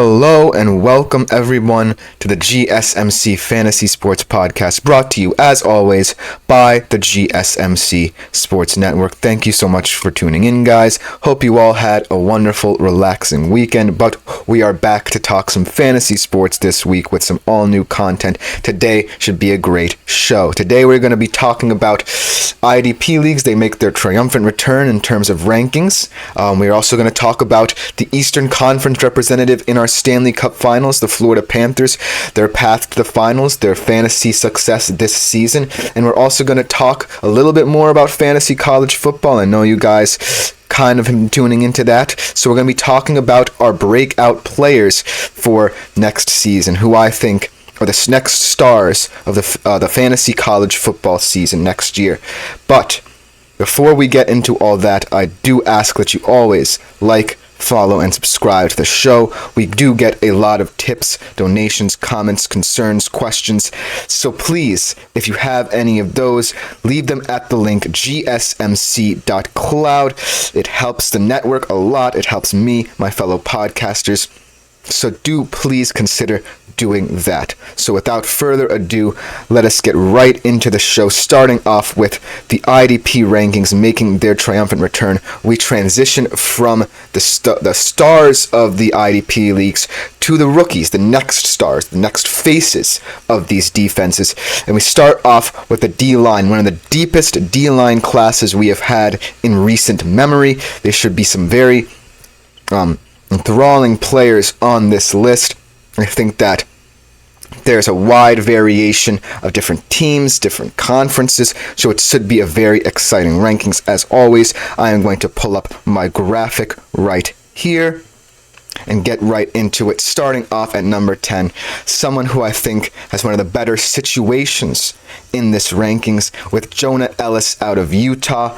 Hello and welcome everyone to the GSMC Fantasy Sports Podcast, brought to you as always by the GSMC Sports Network. Thank you so much for tuning in, guys. Hope you all had a wonderful, relaxing weekend, but we are back to talk some fantasy sports this week with some all-new content. Today should be a great show. Today we're going to be talking about IDP leagues. They make their triumphant return in terms of rankings. We're also going to talk about the Eastern Conference representative in our Stanley Cup Finals, the Florida Panthers, their path to the finals, their fantasy success this season, and we're also going to talk a little bit more about fantasy college football. I know you guys kind of been tuning into that, so we're going to be talking about our breakout players for next season, who I think are the next stars of the fantasy college football season next year. But before we get into all that, I do ask that you always like, follow, and subscribe to the show. We do get a lot of tips, donations, comments, concerns, questions. So please, if you have any of those, leave them at the link gsmc.cloud. It helps the network a lot. It helps me, my fellow podcasters. So do please consider doing that. So without further ado, let us get right into the show, starting off with the IDP rankings making their triumphant return. We transition from the stars of the IDP leagues to the rookies, the next stars, the next faces of these defenses. And we start off with the D-line, one of the deepest D-line classes we have had in recent memory. There should be some very enthralling players on this list. I think that there's a wide variation of different teams, different conferences, so it should be a very exciting rankings. As always, I am going to pull up my graphic right here and get right into it, starting off at number 10, someone who I think has one of the better situations in this rankings with Jonah Elliss out of Utah.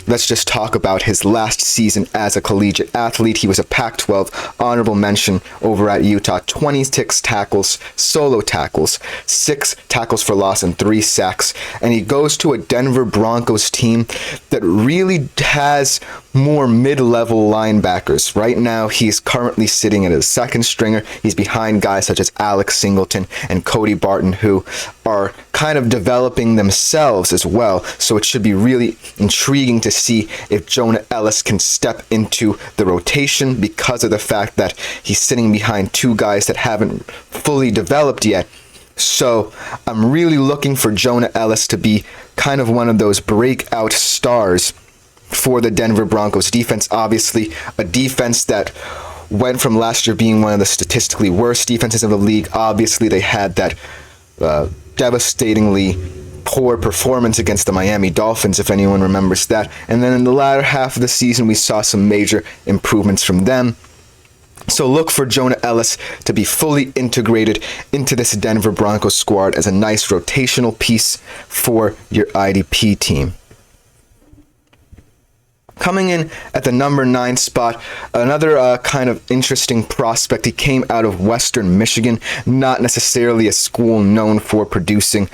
Let's just talk about his last season as a collegiate athlete. He was a Pac-12 honorable mention over at Utah. 26 tackles, solo tackles, 6 tackles for loss, and 3 sacks. And he goes to a Denver Broncos team that really has more mid-level linebackers. Right now, he's currently sitting at a second stringer. He's behind guys such as Alex Singleton and Cody Barton, who are kind of developing themselves as well. So it should be really intriguing to see if Jonah Elliss can step into the rotation because of the fact that he's sitting behind 2 guys that haven't fully developed yet. So I'm really looking for Jonah Elliss to be kind of one of those breakout stars for the Denver Broncos defense. Obviously, a defense that went from last year being one of the statistically worst defenses of the league. Obviously, they had that devastatingly poor performance against the Miami Dolphins, if anyone remembers that. And then in the latter half of the season, we saw some major improvements from them. So look for Jonah Elliss to be fully integrated into this Denver Broncos squad as a nice rotational piece for your IDP team. Coming in at the number 9 spot, another kind of interesting prospect. He came out of Western Michigan, not necessarily a school known for producing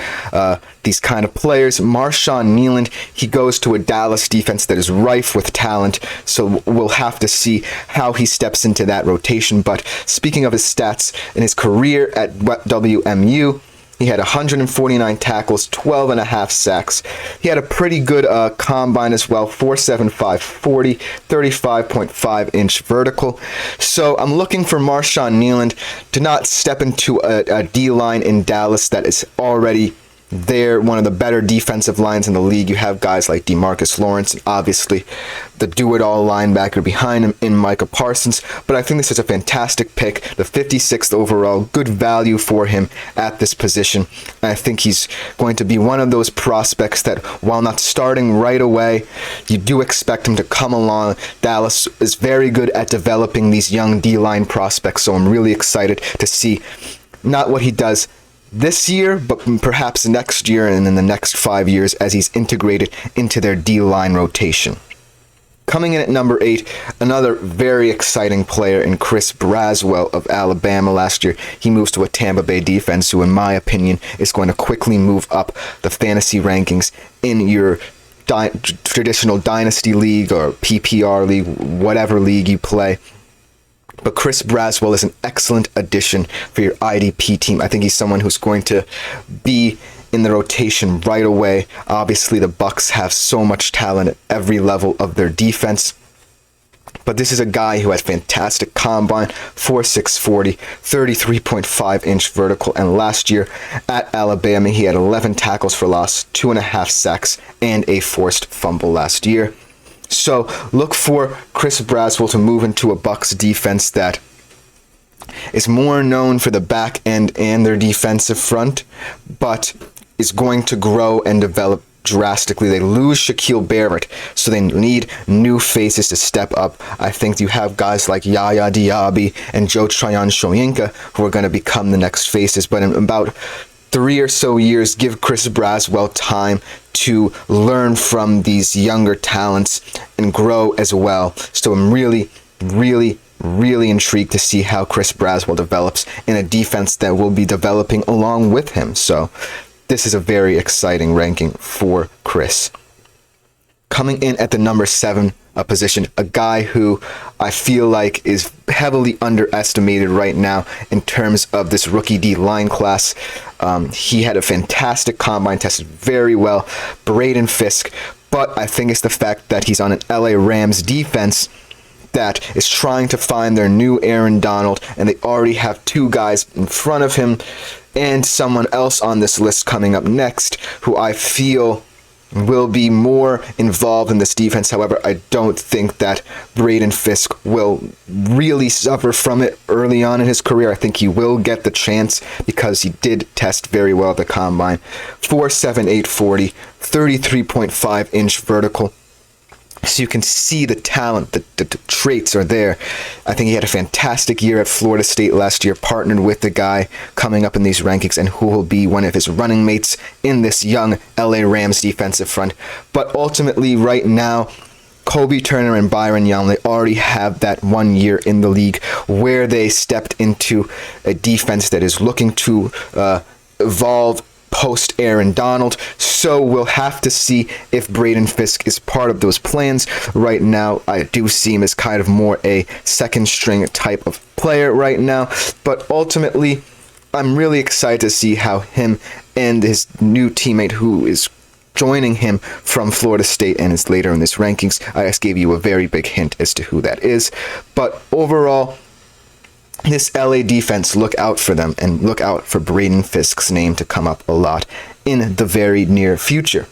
these kind of players. Marshawn Kneeland, he goes to a Dallas defense that is rife with talent, so we'll have to see how he steps into that rotation. But speaking of his stats, in his career at WMU, he had 149 tackles, 12 and a half sacks. He had a pretty good combine as well, 4.75 40, 35.5-inch vertical. So I'm looking for Marshawn Kneeland to not step into a D-line in Dallas that is already there, one of the better defensive lines in the league. You have guys like DeMarcus Lawrence, and obviously the do-it-all linebacker behind him in Micah Parsons. But I think this is a fantastic pick, the 56th overall, good value for him at this position. And I think he's going to be one of those prospects that, while not starting right away, you do expect him to come along. Dallas is very good at developing these young D-line prospects, so I'm really excited to see not what he does this year, but perhaps next year and in the next 5 years as he's integrated into their D-line rotation. Coming in at number 8, another very exciting player in Chris Braswell of Alabama last year. He moves to a Tampa Bay defense who, in my opinion, is going to quickly move up the fantasy rankings in your traditional dynasty league or PPR league, whatever league you play. But Chris Braswell is an excellent addition for your IDP team. I think he's someone who's going to be in the rotation right away. Obviously, the Bucks have so much talent at every level of their defense. But this is a guy who has fantastic combine, 4.6 40, 33.5-inch vertical. And last year at Alabama, he had 11 tackles for loss, 2.5 sacks, and a forced fumble last year. So look for Chris Braswell to move into a Bucks defense that is more known for the back end and their defensive front, but is going to grow and develop drastically. They lose Shaquille Barrett, so they need new faces to step up. I think you have guys like Yaya Diaby and Joe Tryon Shoyinka who are going to become the next faces, but in about 3 or so years, give Chris Braswell time to learn from these younger talents and grow as well. So I'm really intrigued to see how Chris Braswell develops in a defense that will be developing along with him. So this is a very exciting ranking for Chris. Coming in at the number 7 position, a guy who I feel like is heavily underestimated right now in terms of this rookie D-line class. He had a fantastic combine, tested very well, Braden Fisk, but I think it's the fact that he's on an LA Rams defense that is trying to find their new Aaron Donald, and they already have 2 guys in front of him and someone else on this list coming up next who I feel will be more involved in this defense. However, I don't think that Braden Fisk will really suffer from it early on in his career. I think he will get the chance because he did test very well at the combine. 4.7 840, 33.5-inch vertical. So you can see the talent, the traits are there. I think he had a fantastic year at Florida State last year, partnered with the guy coming up in these rankings and who will be one of his running mates in this young LA Rams defensive front. But ultimately, right now, Kobe Turner and Byron Young, they already have that 1 year in the league where they stepped into a defense that is looking to evolve post Aaron Donald. So we'll have to see if Braden Fisk is part of those plans. Right now, I do see him as kind of more a second string type of player right now. But ultimately, I'm really excited to see how him and his new teammate who is joining him from Florida State and is later in this rankings. I just gave you a very big hint as to who that is. But overall, this LA defense, look out for them and look out for Braden Fisk's name to come up a lot in the very near future.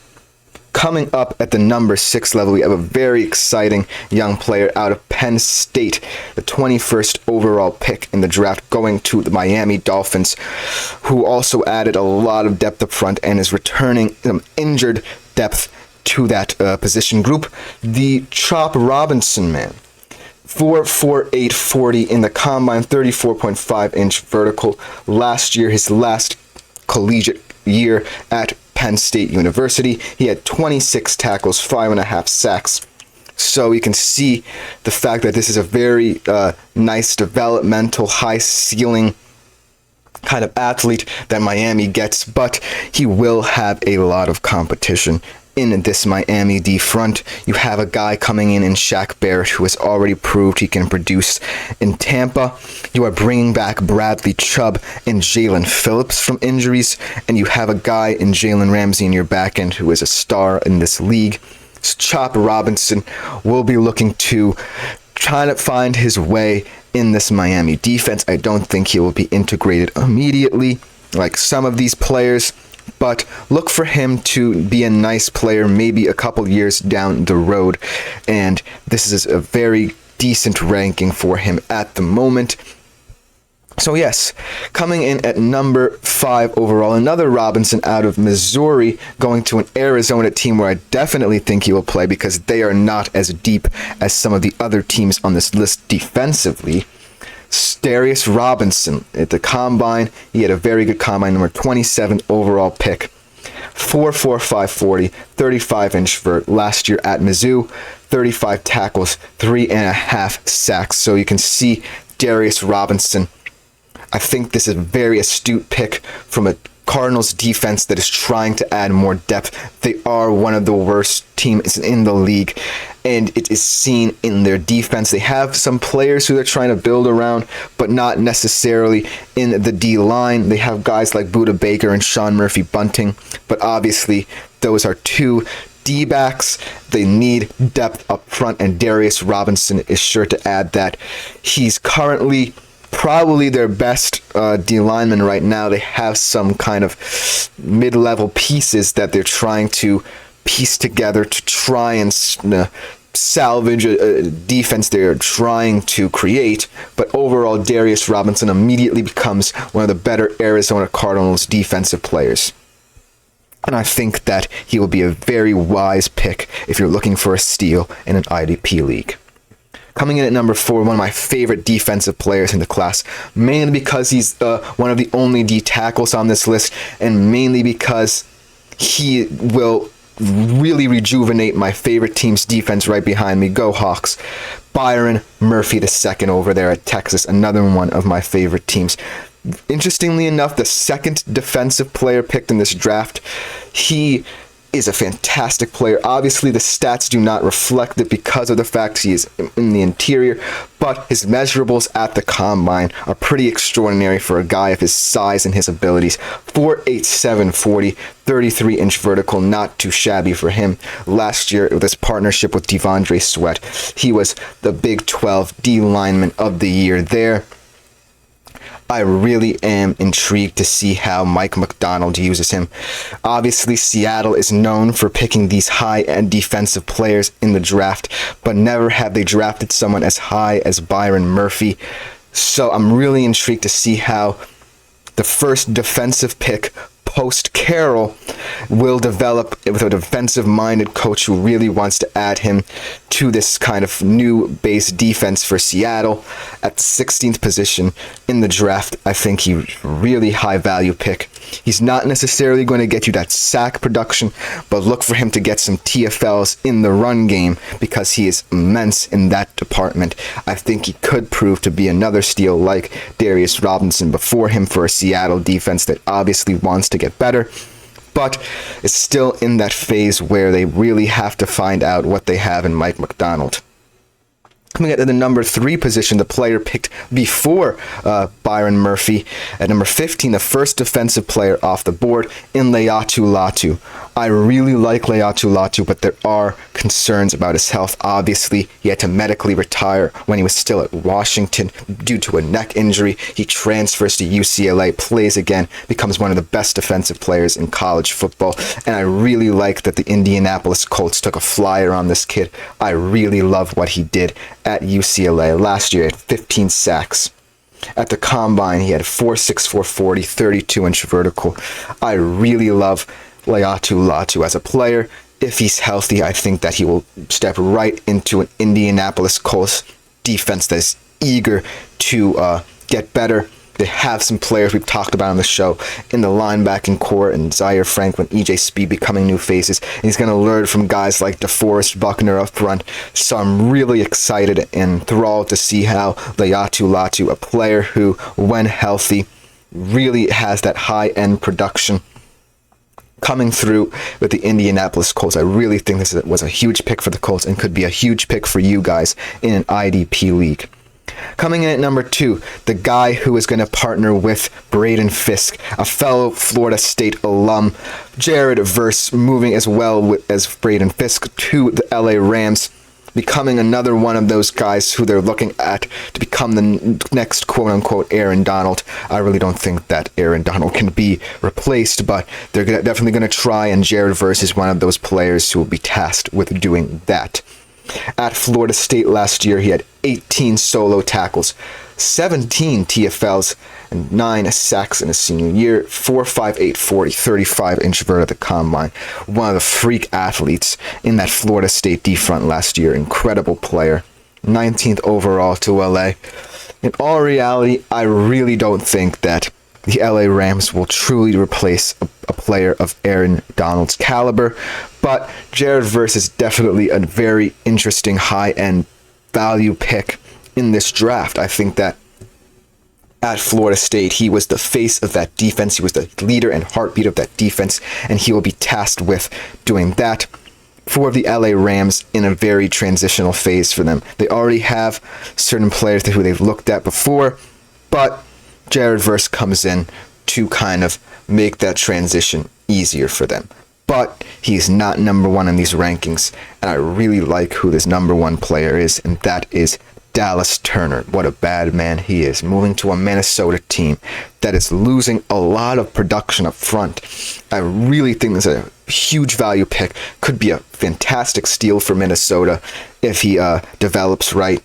Coming up at the number 6 level, we have a very exciting young player out of Penn State, the 21st overall pick in the draft, going to the Miami Dolphins, who also added a lot of depth up front and is returning some injured depth to that position group. The Chop Robinson man. 4.4 840 in the combine, 34.5-inch vertical. Last year, his last collegiate year at Penn State University, he had 26 tackles, 5.5 sacks. So you can see the fact that this is a very nice developmental, high ceiling kind of athlete that Miami gets, but he will have a lot of competition in this Miami D front. You have a guy coming in Shaq Barrett who has already proved he can produce in Tampa. You are bringing back Bradley Chubb and Jalen Phillips from injuries, and you have a guy in Jalen Ramsey in your back end who is a star in this league. So Chop Robinson will be looking to try to find his way in this Miami defense. I don't think he will be integrated immediately like some of these players, but look for him to be a nice player maybe a couple years down the road, and this is a very decent ranking for him at the moment. So yes, coming in at number 5 overall, another Robinson out of Missouri, going to an Arizona team where I definitely think he will play because they are not as deep as some of the other teams on this list defensively. Darius Robinson at the combine, he had a very good combine, number 27 overall pick. 4.4 540, 35-inch vert last year at Mizzou, 35 tackles, 3.5 sacks. So you can see Darius Robinson. I think this is a very astute pick from a Cardinals defense that is trying to add more depth. They are one of the worst teams in the league and it is seen in their defense. They have some players who they're trying to build around, but not necessarily in the D-line. They have guys like Budda Baker and Sean Murphy-Bunting, but obviously those are two D-backs. They need depth up front, and Darius Robinson is sure to add that. He's currently probably their best D-lineman right now. They have some kind of mid-level pieces that they're trying to piece together to try and salvage a defense they're trying to create. But overall, Darius Robinson immediately becomes one of the better Arizona Cardinals defensive players. And I think that he will be a very wise pick if you're looking for a steal in an IDP league. Coming in at number 4, one of my favorite defensive players in the class, mainly because he's one of the only D tackles on this list, and mainly because he will really rejuvenate my favorite team's defense right behind me. Go Hawks. Byron Murphy II over there at Texas, another one of my favorite teams. Interestingly enough, the second defensive player picked in this draft, he is a fantastic player. Obviously, the stats do not reflect it because of the fact he is in the interior, but his measurables at the combine are pretty extraordinary for a guy of his size and his abilities. 4'8", 40, 33-inch vertical, not too shabby for him. Last year, with his partnership with Devondre Sweat, he was the Big 12 D lineman of the year there. I really am intrigued to see how Mike McDonald uses him. Obviously, Seattle is known for picking these high-end defensive players in the draft, but never have they drafted someone as high as Byron Murphy. So I'm really intrigued to see how the first defensive pick post-Carroll will develop with a defensive-minded coach who really wants to add him to this kind of new base defense for Seattle. At the 16th position in the draft, I think he's a really high-value pick. He's not necessarily going to get you that sack production, but look for him to get some TFLs in the run game because he is immense in that department. I think he could prove to be another steal like Darius Robinson before him for a Seattle defense that obviously wants to get better, but is still in that phase where they really have to find out what they have in Mike McDonald. Coming at the number 3 position, the player picked before Byron Murphy. At number 15, the first defensive player off the board, in Laiatu Latu. I really like Laiatu Latu, but there are concerns about his health. Obviously, he had to medically retire when he was still at Washington due to a neck injury. He transfers to UCLA, plays again, becomes one of the best defensive players in college football. And I really like that the Indianapolis Colts took a flyer on this kid. I really love what he did at UCLA. Last year, he had 15 sacks. At the combine, he had 4'6", 440, 32-inch vertical. I really love Laiatu Latu as a player. If he's healthy, I think that he will step right into an Indianapolis Colts defense that is eager to get better. They have some players we've talked about on the show in the linebacking core, and Zaire Franklin, EJ Speed becoming new faces. And he's going to learn from guys like DeForest Buckner up front. So I'm really excited and enthralled to see how Laiatu Latu, a player who, when healthy, really has that high-end production coming through with the Indianapolis Colts. I really think this was a huge pick for the Colts and could be a huge pick for you guys in an IDP league. Coming in at number 2, the guy who is going to partner with Braden Fisk, a fellow Florida State alum, Jared Verse, moving as well as Braden Fisk to the LA Rams, becoming another one of those guys who they're looking at to become the next quote-unquote Aaron Donald. I really don't think that Aaron Donald can be replaced, but they're definitely going to try, and Jared Verse is one of those players who will be tasked with doing that. At Florida State last year, he had 18 solo tackles, 17 TFLs, and 9 sacks in his senior year. 4'5", 40, 35-inch vert at the combine. One of the freak athletes in that Florida State D front last year. Incredible player. 19th overall to LA. In all reality, I really don't think that the LA Rams will truly replace a player of Aaron Donald's caliber, but Jared Verse is definitely a very interesting high-end value pick in this draft. I think that at Florida State, he was the face of that defense. He was the leader and heartbeat of that defense, and he will be tasked with doing that. for the LA Rams in a very transitional phase for them. They already have certain players who they've looked at before, but Jared Verse comes in to kind of make that transition easier for them. But he's not number one in these rankings, and I really like who this number one player is, and that is Dallas Turner. What a bad man he is, moving to a Minnesota team that is losing a lot of production up front. I really think this is a huge value pick. Could be a fantastic steal for Minnesota if he develops right.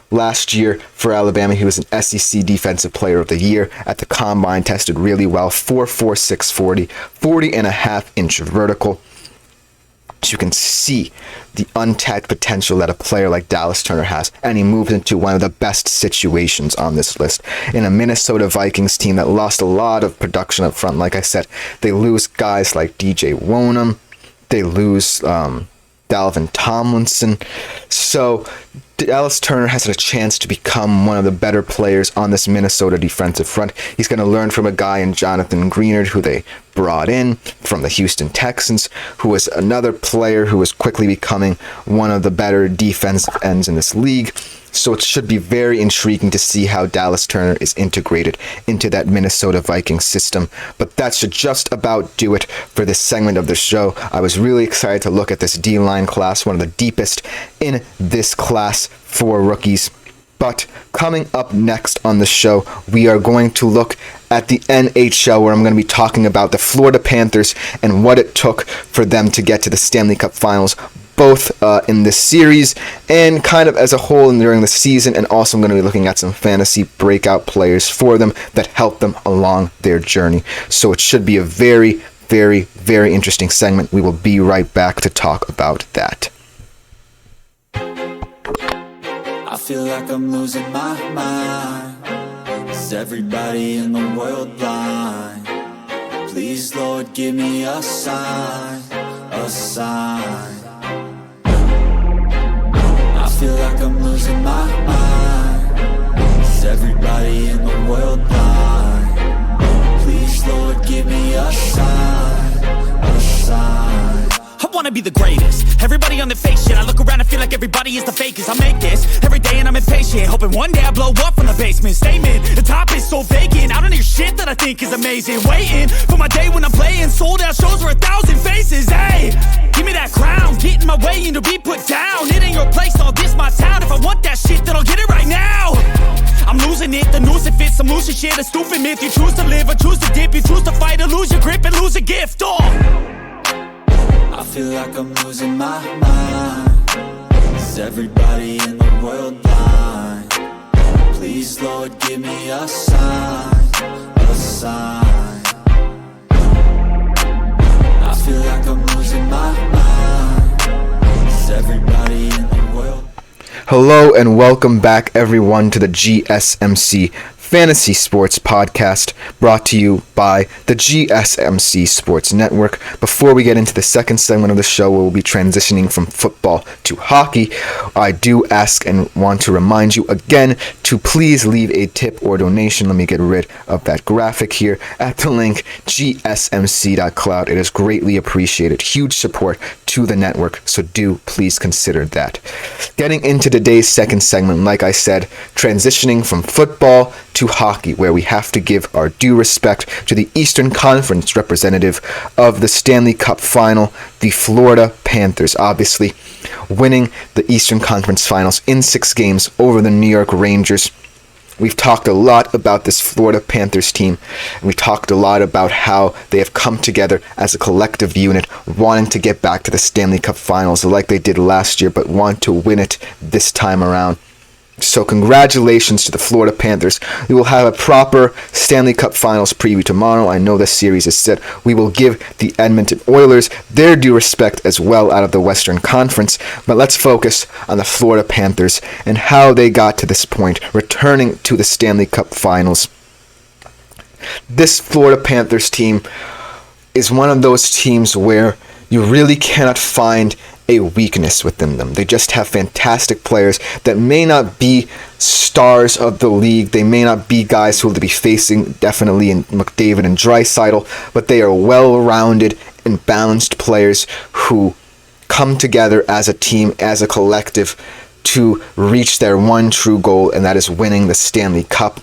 Last year for Alabama, he was an SEC Defensive Player of the Year. At the Combine, tested really well. 4.46 40, 40.5-inch vertical. So you can see the untapped potential that a player like Dallas Turner has, and he moves into one of the best situations on this list. In a Minnesota Vikings team that lost a lot of production up front, like I said, they lose guys like DJ Wonnum, they lose Dalvin Tomlinson. So Dallas Turner has a chance to become one of the better players on this Minnesota defensive front. He's going to learn from a guy in Jonathan Greenard, who they brought in from the Houston Texans, who is another player who is quickly becoming one of the better defensive ends in this league. So it should be very intriguing to see how Dallas Turner is integrated into that Minnesota Vikings system. But that should just about do it for this segment of the show. I was really excited to look at this D-line class, one of the deepest in this class for rookies. But coming up next on the show, we are going to look at the NHL, where I'm going to be talking about the Florida Panthers and what it took for them to get to the Stanley Cup Finals, both in this series and kind of as a whole and during the season. And also I'm going to be looking at some fantasy breakout players for them that help them along their journey. So it should be a very, very, very interesting segment. We will be right back to talk about that. I feel like I'm losing my mind. Is everybody in the world blind? Please, Lord, give me a sign, a sign. I feel like I'm losing my mind. Is everybody in the world blind? Please, Lord, give me a sign, a sign. I wanna be the greatest. Everybody on the fake shit. I look around and feel like everybody is the fakest. I make this every day and I'm impatient, hoping one day I blow up from the basement. Statement, the top is so vacant. I don't hear shit that I think is amazing. Waiting for my day when I'm playing sold out shows for 1,000 faces. Hey, give me that crown, get in my way and to be put down. It ain't your place, all this my town. If I want that shit, then I'll get it right now. I'm losing it, the noose it fits. I'm losing shit, a stupid myth. You choose to live or choose to dip. You choose to fight or lose your grip and lose a gift. I feel like I'm losing my mind. Is everybody in the world blind? Please, Lord, give me a sign, a sign. I feel like I'm losing my mind. Is everybody in the world? Hello and welcome back, everyone, to the GSMC Fantasy Sports Podcast, brought to you by the GSMC Sports Network. Before we get into the second segment of the show, where we'll be transitioning from football to hockey, I do ask and want to remind you again to please leave a tip or donation. Let me get rid of that graphic here at the link gsmc.cloud. It is greatly appreciated. Huge support to the network, so do please consider that. Getting into today's second segment, like I said, transitioning from football to hockey, where we have to give our due respect to the Eastern Conference representative of the Stanley Cup Final, the Florida Panthers, obviously winning the Eastern Conference Finals in 6 games over the New York Rangers. We've talked a lot about this Florida Panthers team, and we talked a lot about how they have come together as a collective unit, wanting to get back to the Stanley Cup Finals like they did last year, but want to win it this time around. So congratulations to the Florida Panthers. We will have a proper Stanley Cup Finals preview tomorrow. I know this series is set. We will give the Edmonton Oilers their due respect as well out of the Western Conference. But let's focus on the Florida Panthers and how they got to this point, returning to the Stanley Cup Finals. This Florida Panthers team is one of those teams where you really cannot find a weakness within them. They just have fantastic players that may not be stars of the league. They may not be guys who will be facing definitely in McDavid and Draisaitl, but they are well-rounded and balanced players who come together as a team, as a collective, to reach their one true goal, and that is winning the Stanley Cup.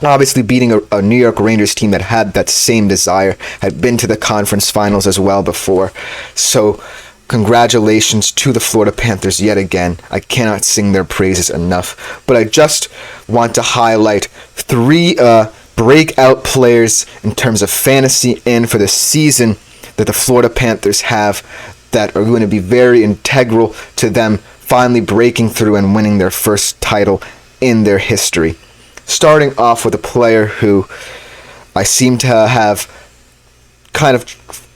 Obviously beating a New York Rangers team that had that same desire, had been to the conference finals as well before. So congratulations to the Florida Panthers yet again. I cannot sing their praises enough. But I just want to highlight 3 breakout players in terms of fantasy and for the season that the Florida Panthers have that are going to be very integral to them finally breaking through and winning their first title in their history. Starting off with a player who I seem to have kind of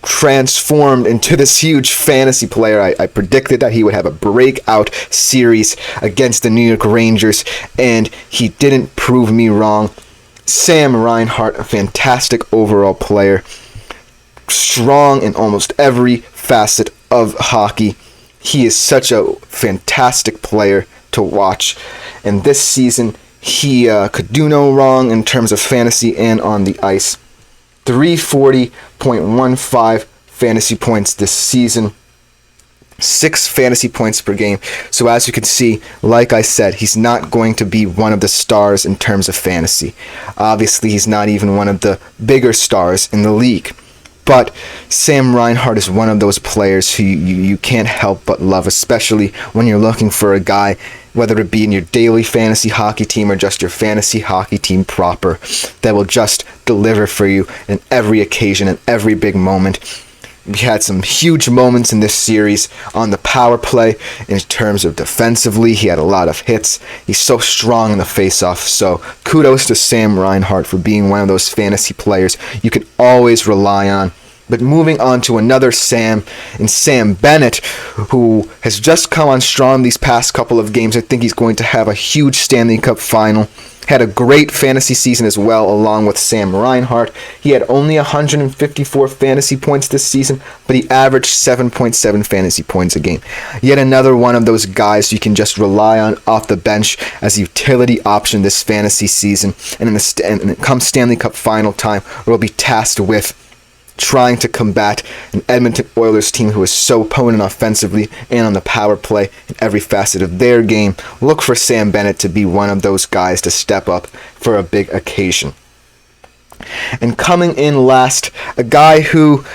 transformed into this huge fantasy player. I predicted that he would have a breakout series against the New York Rangers, and he didn't prove me wrong. Sam Reinhart, a fantastic overall player, strong in almost every facet of hockey. He is such a fantastic player to watch, and this season he could do no wrong in terms of fantasy and on the ice. 340.15 fantasy points this season. 6 fantasy points per game. So as you can see, like I said, he's not going to be one of the stars in terms of fantasy. Obviously, he's not even one of the bigger stars in the league. But Sam Reinhart is one of those players who you can't help but love, especially when you're looking for a guy, whether it be in your daily fantasy hockey team or just your fantasy hockey team proper, that will just deliver for you in every occasion and every big moment. We had some huge moments in this series on the power play in terms of defensively. He had a lot of hits. He's so strong in the face-off. So kudos to Sam Reinhart for being one of those fantasy players you can always rely on. But moving on to another Sam, and Sam Bennett, who has just come on strong these past couple of games. I think he's going to have a huge Stanley Cup final. Had a great fantasy season as well, along with Sam Reinhart. He had only 154 fantasy points this season, but he averaged 7.7 fantasy points a game. Yet another one of those guys you can just rely on off the bench as a utility option this fantasy season. And when it comes Stanley Cup final time, we'll be tasked with trying to combat an Edmonton Oilers team who is so potent offensively and on the power play in every facet of their game. Look for Sam Bennett to be one of those guys to step up for a big occasion. And coming in last, a guy who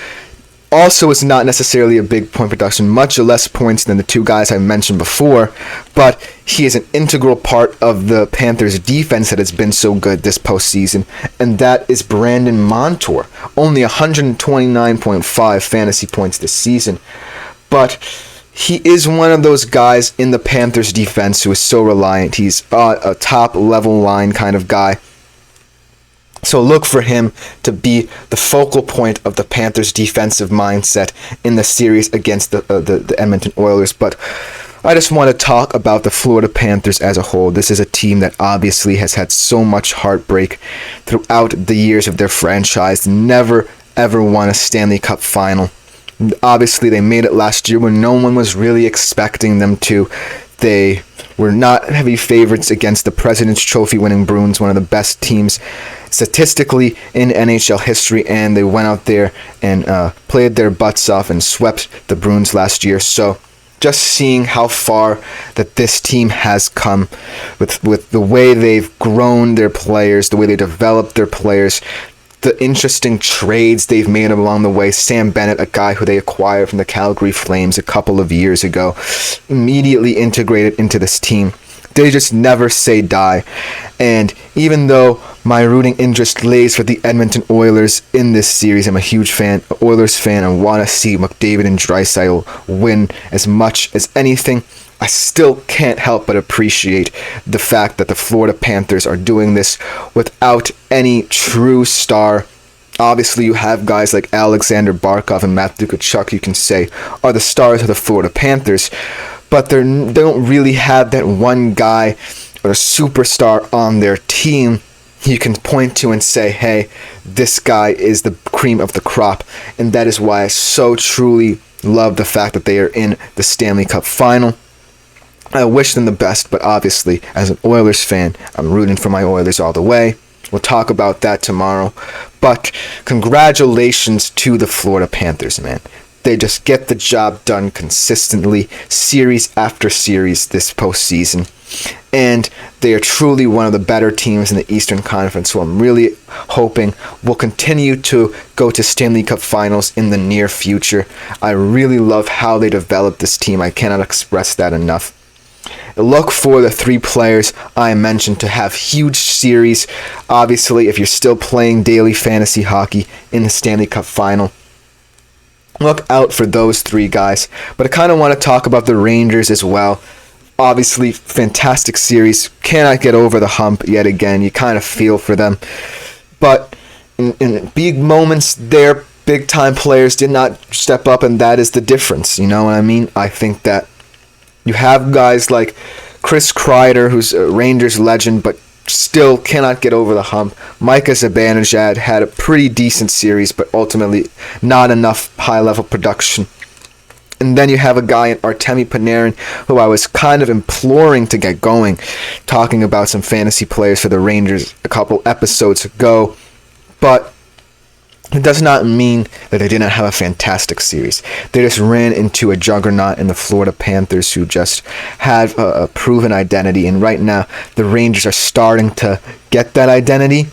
also is not necessarily a big point production, much less points than the 2 guys I mentioned before, but he is an integral part of the Panthers' defense that has been so good this postseason, and that is Brandon Montour. Only 129.5 fantasy points this season, but he is one of those guys in the Panthers' defense who is so reliant. He's a top-level line kind of guy. So look for him to be the focal point of the Panthers' defensive mindset in the series against the Edmonton Oilers. But I just want to talk about the Florida Panthers as a whole. This is a team that obviously has had so much heartbreak throughout the years of their franchise. Never, ever won a Stanley Cup final. Obviously, they made it last year when no one was really expecting them to. They were not heavy favorites against the President's Trophy winning Bruins, one of the best teams statistically in NHL history, and they went out there and played their butts off and swept the Bruins last year. So just seeing how far that this team has come with the way they've grown their players, the way they developed their players, the interesting trades they've made along the way. Sam Bennett, a guy who they acquired from the Calgary Flames a couple of years ago, immediately integrated into this team. They just never say die. And even though my rooting interest lays for the Edmonton Oilers in this series, I'm a huge Oilers fan, and want to see McDavid and Draisaitl win as much as anything, I still can't help but appreciate the fact that the Florida Panthers are doing this without any true star. Obviously, you have guys like Alexander Barkov and Matthew Tkachuk, you can say, are the stars of the Florida Panthers, but they don't really have that one guy or a superstar on their team you can point to and say, hey, this guy is the cream of the crop. And that is why I so truly love the fact that they are in the Stanley Cup final. I wish them the best, but obviously, as an Oilers fan, I'm rooting for my Oilers all the way. We'll talk about that tomorrow. But congratulations to the Florida Panthers, man. They just get the job done consistently, series after series this postseason. And they are truly one of the better teams in the Eastern Conference, who I'm really hoping will continue to go to Stanley Cup Finals in the near future. I really love how they developed this team. I cannot express that enough. Look for the 3 players I mentioned to have huge series. Obviously, if you're still playing daily fantasy hockey in the Stanley Cup Final, look out for those 3 guys. But I kind of want to talk about the Rangers as well. Obviously, fantastic series. Cannot get over the hump yet again. You kind of feel for them. But in big moments, their big-time players did not step up, and that is the difference. You know what I mean? I think that you have guys like Chris Kreider, who's a Rangers legend, but still cannot get over the hump. Mika Zibanejad had a pretty decent series, but ultimately not enough high-level production. And then you have a guy in Artemi Panarin, who I was kind of imploring to get going, talking about some fantasy players for the Rangers a couple episodes ago. But it does not mean that they did not have a fantastic series. They just ran into a juggernaut in the Florida Panthers, who just had a proven identity. And right now, the Rangers are starting to get that identity,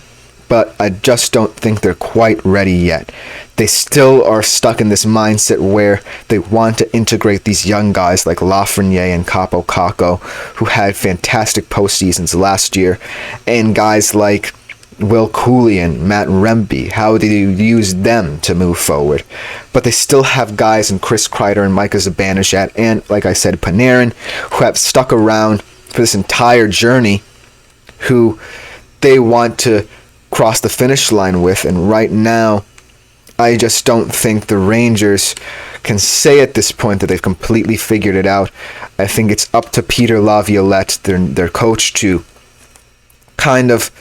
but I just don't think they're quite ready yet. They still are stuck in this mindset where they want to integrate these young guys like Lafreniere and Capo Caco, who had fantastic postseasons last year, and guys like Will Cooley and Matt Rempe. How do you use them to move forward? But they still have guys in Chris Kreider and Mika Zibanejad and, like I said, Panarin, who have stuck around for this entire journey, who they want to cross the finish line with. And right now, I just don't think the Rangers can say at this point that they've completely figured it out. I think it's up to Peter Laviolette, their coach, to kind of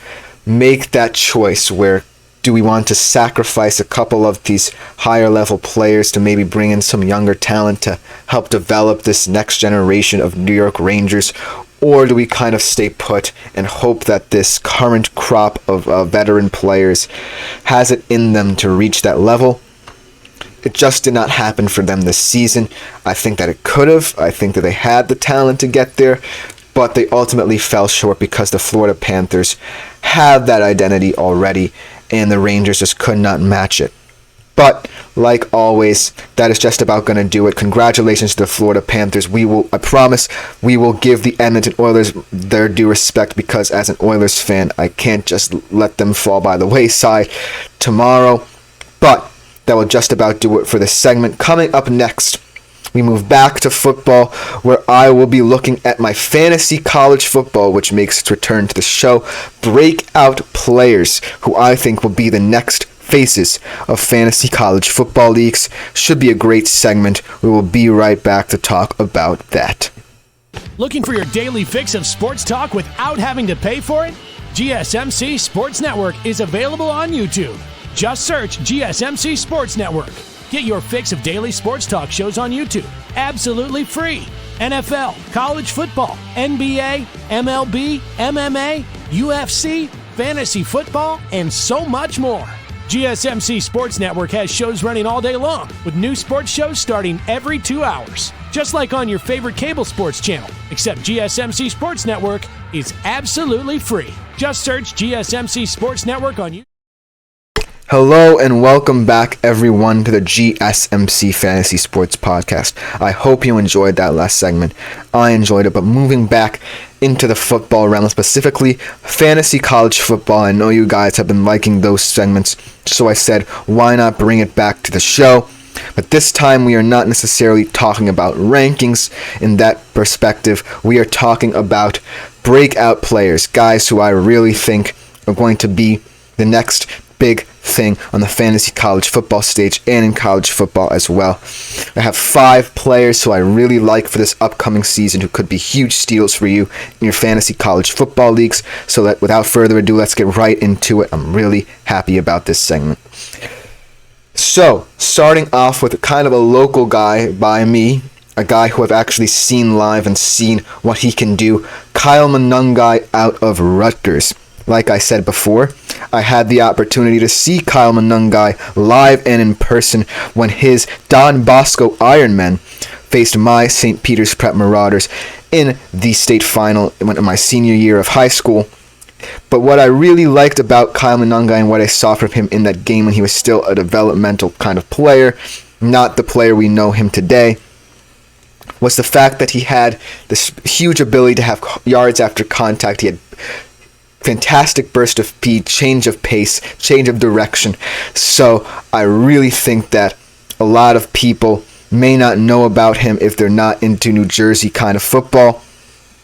make that choice. Where do we want to sacrifice a couple of these higher level players to maybe bring in some younger talent to help develop this next generation of New York Rangers? Or do we kind of stay put and hope that this current crop of veteran players has it in them to reach that level? It just did not happen for them this season. I think that it could have. I think that they had the talent to get there, but they ultimately fell short because the Florida Panthers have that identity already, and the Rangers just could not match it. But, like always, that is just about going to do it. Congratulations to the Florida Panthers. I promise, we will give the Edmonton Oilers their due respect, because as an Oilers fan, I can't just let them fall by the wayside tomorrow. But that will just about do it for this segment. Coming up next, we move back to football, where I will be looking at my fantasy college football, which makes its return to the show. Breakout players who I think will be the next faces of fantasy college football leagues. Should be a great segment. We will be right back to talk about that. Looking for your daily fix of sports talk without having to pay for it? GSMC Sports Network is available on YouTube. Just search GSMC Sports Network. Get your fix of daily sports talk shows on YouTube, absolutely free. NFL, college football, NBA, MLB, MMA, UFC, fantasy football, and so much more. GSMC Sports Network has shows running all day long, with new sports shows starting every 2 hours. Just like on your favorite cable sports channel, except GSMC Sports Network is absolutely free. Just search GSMC Sports Network on YouTube. Hello and welcome back, everyone, to the GSMC Fantasy Sports Podcast. I hope you enjoyed that last segment. I enjoyed it, but moving back into the football realm, specifically fantasy college football, I know you guys have been liking those segments, so I said, why not bring it back to the show? But this time we are not necessarily talking about rankings in that perspective. We are talking about breakout players, guys who I really think are going to be the next big thing on the fantasy college football stage and in college football as well. I have 5 players who I really like for this upcoming season who could be huge steals for you in your fantasy college football leagues. So that without further ado, let's get right into it. I'm really happy about this segment. So, starting off with kind of a local guy by me, a guy who I've actually seen live and seen what he can do, Kyle Monungai out of Rutgers. like I said before, I had the opportunity to see Kyle Monangai live and in person when his Don Bosco Ironmen faced my St. Peter's Prep Marauders in the state final in my senior year of high school. But what I really liked about Kyle Monangai and what I saw from him in that game when he was still a developmental kind of player, not the player we know him today, was the fact that he had this huge ability to have yards after contact. He had fantastic burst of speed, change of pace, change of direction. So I really think that a lot of people may not know about him if they're not into New Jersey kind of football.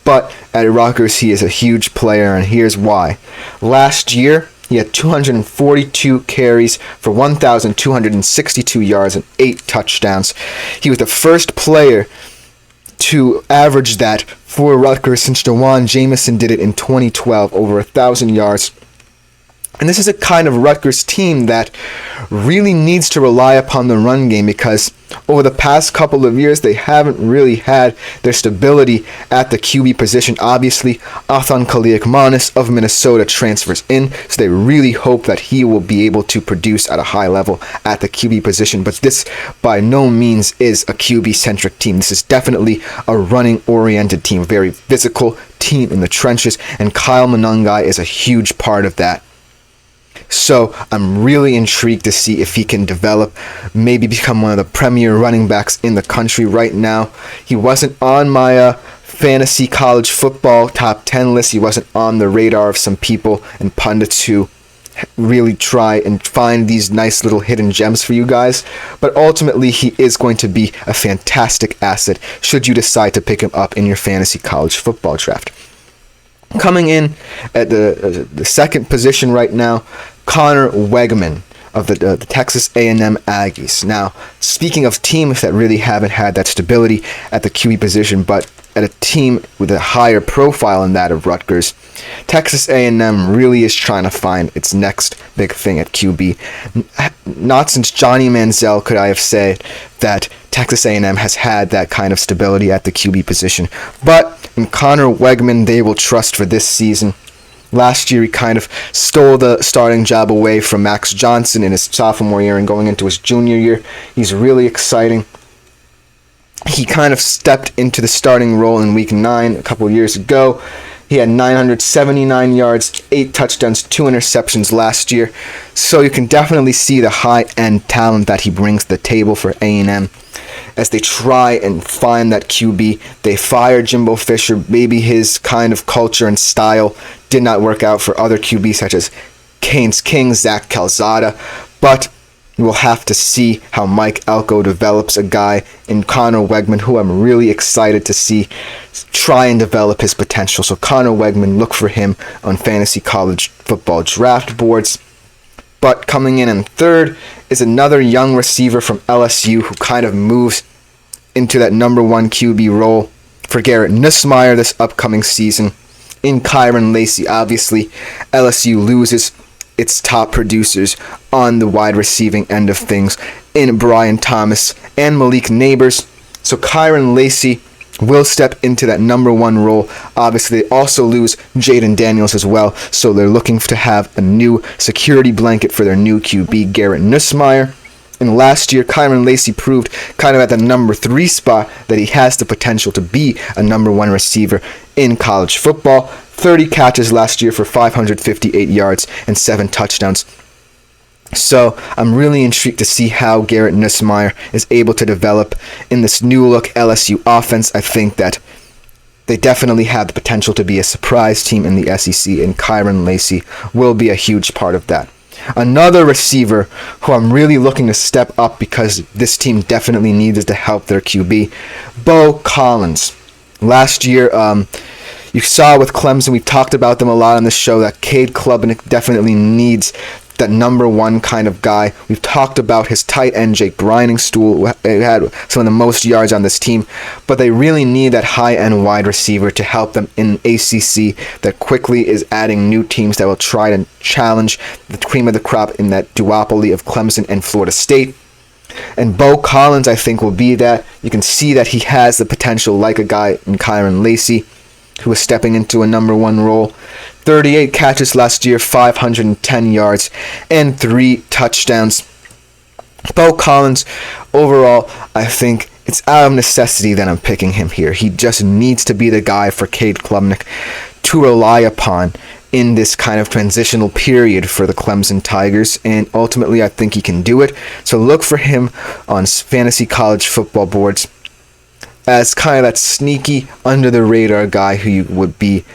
But at Rutgers, he is a huge player, and here's why. Last year, he had 242 carries for 1,262 yards and 8 touchdowns. He was the first player to average that for Rutgers since Jawan Jameson did it in 2012, over 1,000 yards. And this is a kind of Rutgers team that really needs to rely upon the run game, because over the past couple of years, they haven't really had their stability at the QB position. Obviously, Athan Kaliakmanis of Minnesota transfers in, so they really hope that he will be able to produce at a high level at the QB position. But this, by no means, is a QB-centric team. This is definitely a running-oriented team, a very physical team in the trenches, and Kyle Monangai is a huge part of that. So I'm really intrigued to see if he can develop, maybe become one of the premier running backs in the country. Right now, he wasn't on my fantasy college football top 10 list. He wasn't on the radar of some people and pundits who really try and find these nice little hidden gems for you guys. But ultimately, he is going to be a fantastic asset should you decide to pick him up in your fantasy college football draft. Coming in at the second position right now, Connor Wegman of the Texas A&M Aggies. Now, speaking of teams that really haven't had that stability at the QB position, but at a team with a higher profile than that of Rutgers, Texas A&M really is trying to find its next big thing at QB. Not since Johnny Manziel could I have said that Texas A&M has had that kind of stability at the QB position. But in Connor Wegman, they will trust for this season. Last year, he kind of stole the starting job away from Max Johnson in his sophomore year and going into his junior year. He's really exciting. He kind of stepped into the starting role in Week 9 a couple of years ago. He had 979 yards, 8 touchdowns, 2 interceptions last year. So you can definitely see the high-end talent that he brings to the table for A&M. As they try and find that QB, they fired Jimbo Fisher. Maybe his kind of culture and style did not work out for other QBs such as Canes King, Zach Calzada. But we'll have to see how Mike Elko develops a guy in Connor Wegman, who I'm really excited to see try and develop his potential. So Connor Wegman, look for him on fantasy college football draft boards. But coming in third is another young receiver from LSU who kind of moves into that number 1 QB role for Garrett Nussmeier this upcoming season in Kyron Lacey. Obviously, LSU loses its top producers on the wide receiving end of things in Brian Thomas and Malik Neighbors. So Kyron Lacey will step into that number 1 role. Obviously, they also lose Jaden Daniels as well, so they're looking to have a new security blanket for their new QB, Garrett Nussmeier. And last year, Kyron Lacey proved kind of at the number 3 spot that he has the potential to be a number 1 receiver in college football. 30 catches last year for 558 yards and 7 touchdowns. So I'm really intrigued to see how Garrett Nussmeier is able to develop in this new look LSU offense. I think that they definitely have the potential to be a surprise team in the SEC, and Kyron Lacey will be a huge part of that. Another receiver who I'm really looking to step up because this team definitely needs to help their QB, Bo Collins. Last year, you saw with Clemson, we've talked about them a lot on the show, that Cade Klubnik definitely needs that number 1 kind of guy. We've talked about his tight end, Jake Briningstool, who had some of the most yards on this team, but they really need that high-end wide receiver to help them in ACC that quickly is adding new teams that will try to challenge the cream of the crop in that duopoly of Clemson and Florida State. And Bo Collins, I think, will be that. You can see that he has the potential like a guy in Kyron Lacey. who is stepping into a number one role. 38 catches last year, 510 yards, and 3 touchdowns. Bo Collins, overall, I think it's out of necessity that I'm picking him here. He just needs to be the guy for Cade Klubnik to rely upon in this kind of transitional period for the Clemson Tigers, and ultimately I think he can do it. So look for him on fantasy college football boards as kind of that sneaky, under-the-radar guy who you would be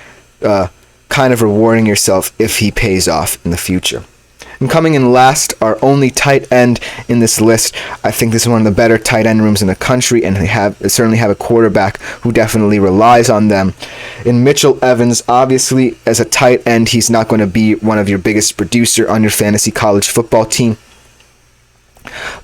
kind of rewarding yourself if he pays off in the future. And coming in last, our only tight end in this list. I think this is one of the better tight end rooms in the country, and they certainly have a quarterback who definitely relies on them. In Mitchell Evans, obviously, as a tight end, he's not going to be one of your biggest producer on your fantasy college football team.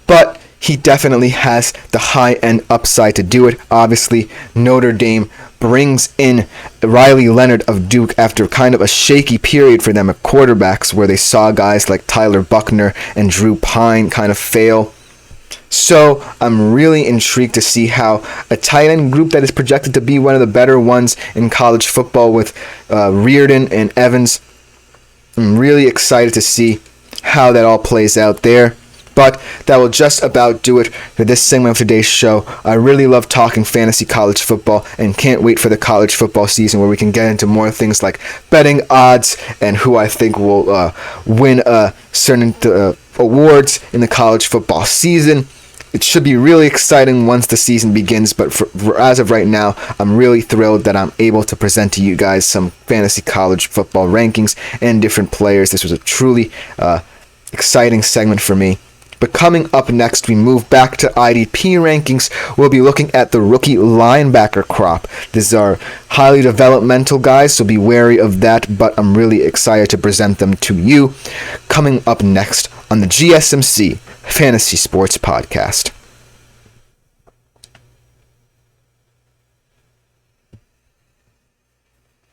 But he definitely has the high-end upside to do it. Obviously, Notre Dame brings in Riley Leonard of Duke after kind of a shaky period for them at quarterbacks, where they saw guys like Tyler Buckner and Drew Pine kind of fail. So I'm really intrigued to see how a tight end group that is projected to be one of the better ones in college football with Reardon and Evans. I'm really excited to see how that all plays out there. But that will just about do it for this segment of today's show. I really love talking fantasy college football and can't wait for the college football season where we can get into more things like betting odds and who I think will win certain awards in the college football season. It should be really exciting once the season begins, but for as of right now, I'm really thrilled that I'm able to present to you guys some fantasy college football rankings and different players. This was a truly exciting segment for me. But coming up next, we move back to IDP rankings. We'll be looking at the rookie linebacker crop. These are highly developmental guys, so be wary of that, but I'm really excited to present them to you. Coming up next on the GSMC Fantasy Sports Podcast.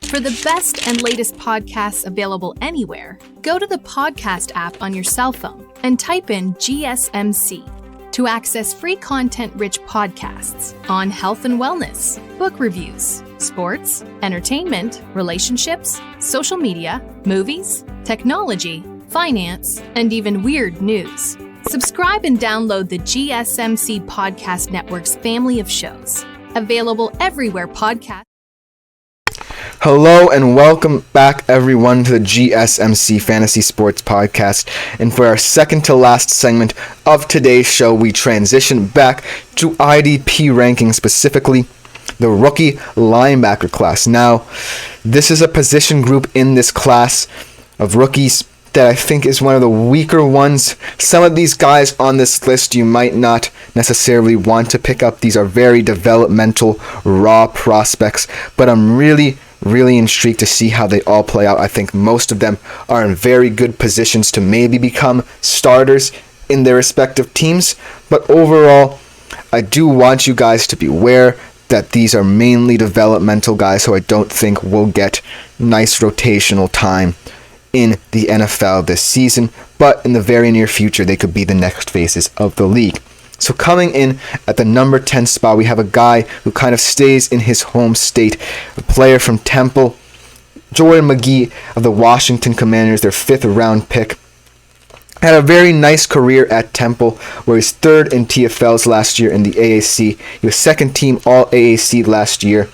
For the best and latest podcasts available anywhere, go to the podcast app on your cell phone and type in GSMC to access free content-rich podcasts on health and wellness, book reviews, sports, entertainment, relationships, social media, movies, technology, finance, and even weird news. Subscribe and download the GSMC Podcast Network's family of shows, available everywhere podcasts. Hello and welcome back, everyone, to the GSMC Fantasy Sports Podcast. And for our second to last segment of today's show, we transition back to IDP ranking, specifically the rookie linebacker class. Now, this is a position group in this class of rookies that I think is one of the weaker ones. Some of these guys on this list you might not necessarily want to pick up. These are very developmental, raw prospects, but I'm really intrigued to see how they all play out. I think most of them are in very good positions to maybe become starters in their respective teams, but overall, I do want you guys to be aware that these are mainly developmental guys who I don't think will get nice rotational time in the NFL this season, but in the very near future, they could be the next faces of the league. So coming in at the number 10 spot, we have a guy who kind of stays in his home state, a player from Temple, Jordan McGee of the Washington Commanders, their 5th round pick. Had a very nice career at Temple, where he's 3rd in TFLs last year in the AAC. He was 2nd team All AAC last year.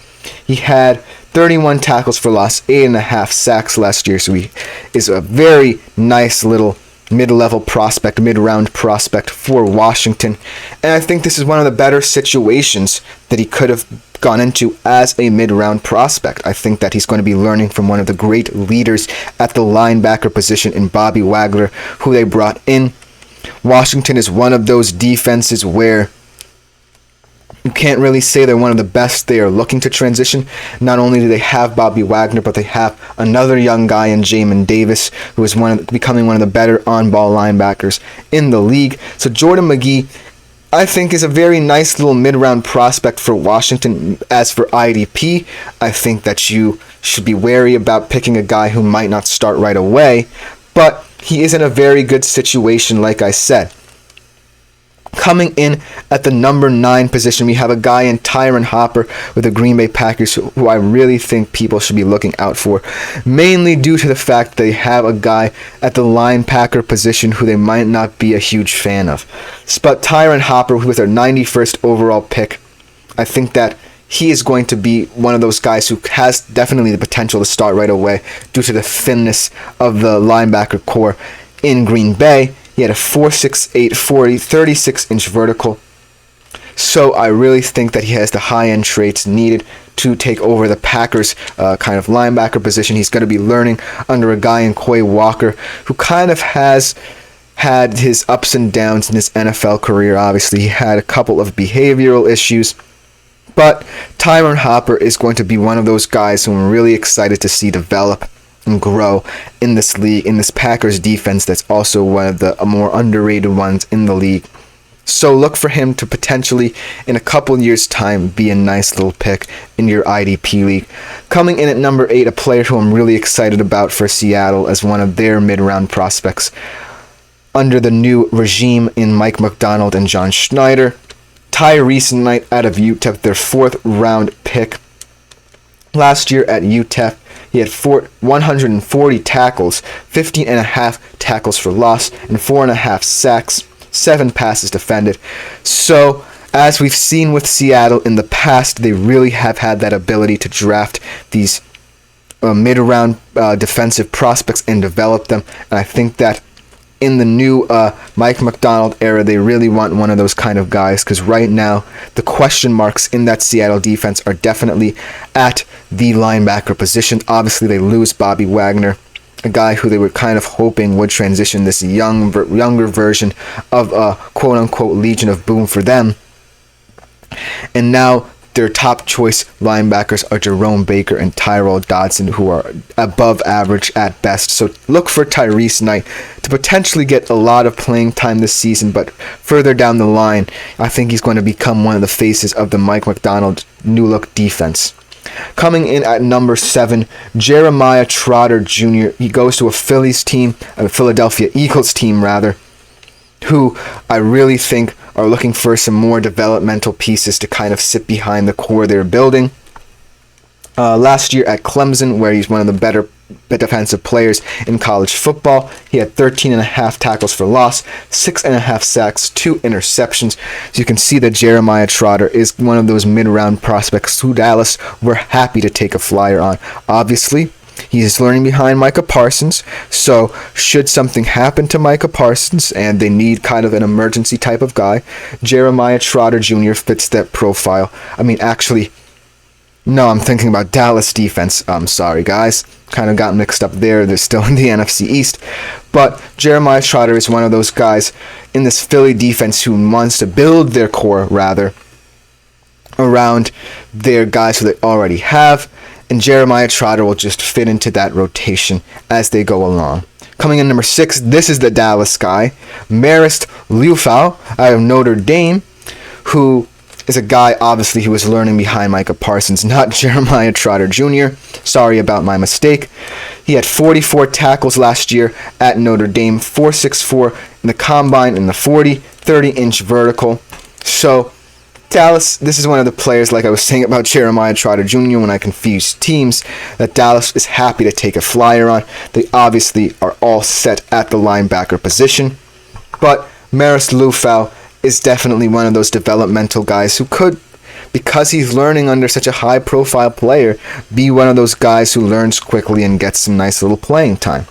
He had 31 tackles for loss, 8.5 sacks last year, so he is a very nice little mid-level prospect, mid-round prospect for Washington. And I think this is one of the better situations that he could have gone into as a mid-round prospect. I think that he's going to be learning from one of the great leaders at the linebacker position in Bobby Wagner, who they brought in. Washington is one of those defenses where you can't really say they're one of the best. They are looking to transition. Not only do they have Bobby Wagner, but they have another young guy in Jamin Davis, who is becoming one of the better on-ball linebackers in the league. So Jordan McGee, I think, is a very nice little mid-round prospect for Washington. As for IDP, I think that you should be wary about picking a guy who might not start right away, but he is in a very good situation, like I said. Coming in at the number 9 position, we have a guy in Tyron Hopper with the Green Bay Packers who I really think people should be looking out for, mainly due to the fact they have a guy at the linebacker position who they might not be a huge fan of. But Tyron Hopper, who was their 91st overall pick, I think that he is going to be one of those guys who has definitely the potential to start right away due to the thinness of the linebacker core in Green Bay. He had a 4.68 40, 36-inch vertical. So I really think that he has the high-end traits needed to take over the Packers kind of linebacker position. He's going to be learning under a guy in Quay Walker who kind of has had his ups and downs in his NFL career. Obviously, he had a couple of behavioral issues. But Tyron Hopper is going to be one of those guys who I'm really excited to see develop and grow in this league, in this Packers defense that's also one of the more underrated ones in the league. So look for him to potentially, in a couple years' time, be a nice little pick in your IDP league. Coming in at number 8, a player who I'm really excited about for Seattle as one of their mid-round prospects under the new regime in Mike Macdonald and John Schneider. Tyrese Knight out of UTEP, their 4th round pick. Last year at UTEP, he had 140 tackles, 15.5 tackles for loss, and 4.5 sacks, 7 passes defended. So, as we've seen with Seattle in the past, they really have had that ability to draft these mid-round defensive prospects and develop them. And I think that in the new Mike Macdonald era, they really want one of those kind of guys, because right now the question marks in that Seattle defense are definitely at the linebacker position. Obviously, they lose Bobby Wagner, a guy who they were kind of hoping would transition this younger version of a quote-unquote Legion of Boom for them. And now their top choice linebackers are Jerome Baker and Tyrell Dodson, who are above average at best. So look for Tyrese Knight to potentially get a lot of playing time this season, but further down the line, I think he's going to become one of the faces of the Mike Macdonald new look defense. Coming in at number 7, Jeremiah Trotter Jr. He goes to a Philadelphia Eagles team rather, who I really think are looking for some more developmental pieces to kind of sit behind the core they're building. Last year at Clemson, where he's one of the better defensive players in college football, he had 13.5 tackles for loss, 6.5 sacks, 2 interceptions. So you can see that Jeremiah Trotter is one of those mid-round prospects who Dallas were happy to take a flyer on. Obviously, he's learning behind Micah Parsons, so should something happen to Micah Parsons and they need kind of an emergency type of guy, Jeremiah Trotter Jr. fits that profile. No, I'm thinking about Dallas defense. I'm sorry, guys. Kind of got mixed up there. They're still in the NFC East. But Jeremiah Trotter is one of those guys in this Philly defense who wants to build their core, rather, around their guys who they already have. And Jeremiah Trotter will just fit into that rotation as they go along. Coming in number 6, this is the Dallas guy, Marist Liufau out of Notre Dame, who is a guy, obviously, who was learning behind Micah Parsons, not Jeremiah Trotter Jr. Sorry about my mistake. He had 44 tackles last year at Notre Dame, 4.64 in the combine in the 40, 30-inch vertical. So, Dallas, this is one of the players, like I was saying about Jeremiah Trotter Jr. when I confused teams, that Dallas is happy to take a flyer on. They obviously are all set at the linebacker position. But Marist Liufau is definitely one of those developmental guys who could, because he's learning under such a high-profile player, be one of those guys who learns quickly and gets some nice little playing time.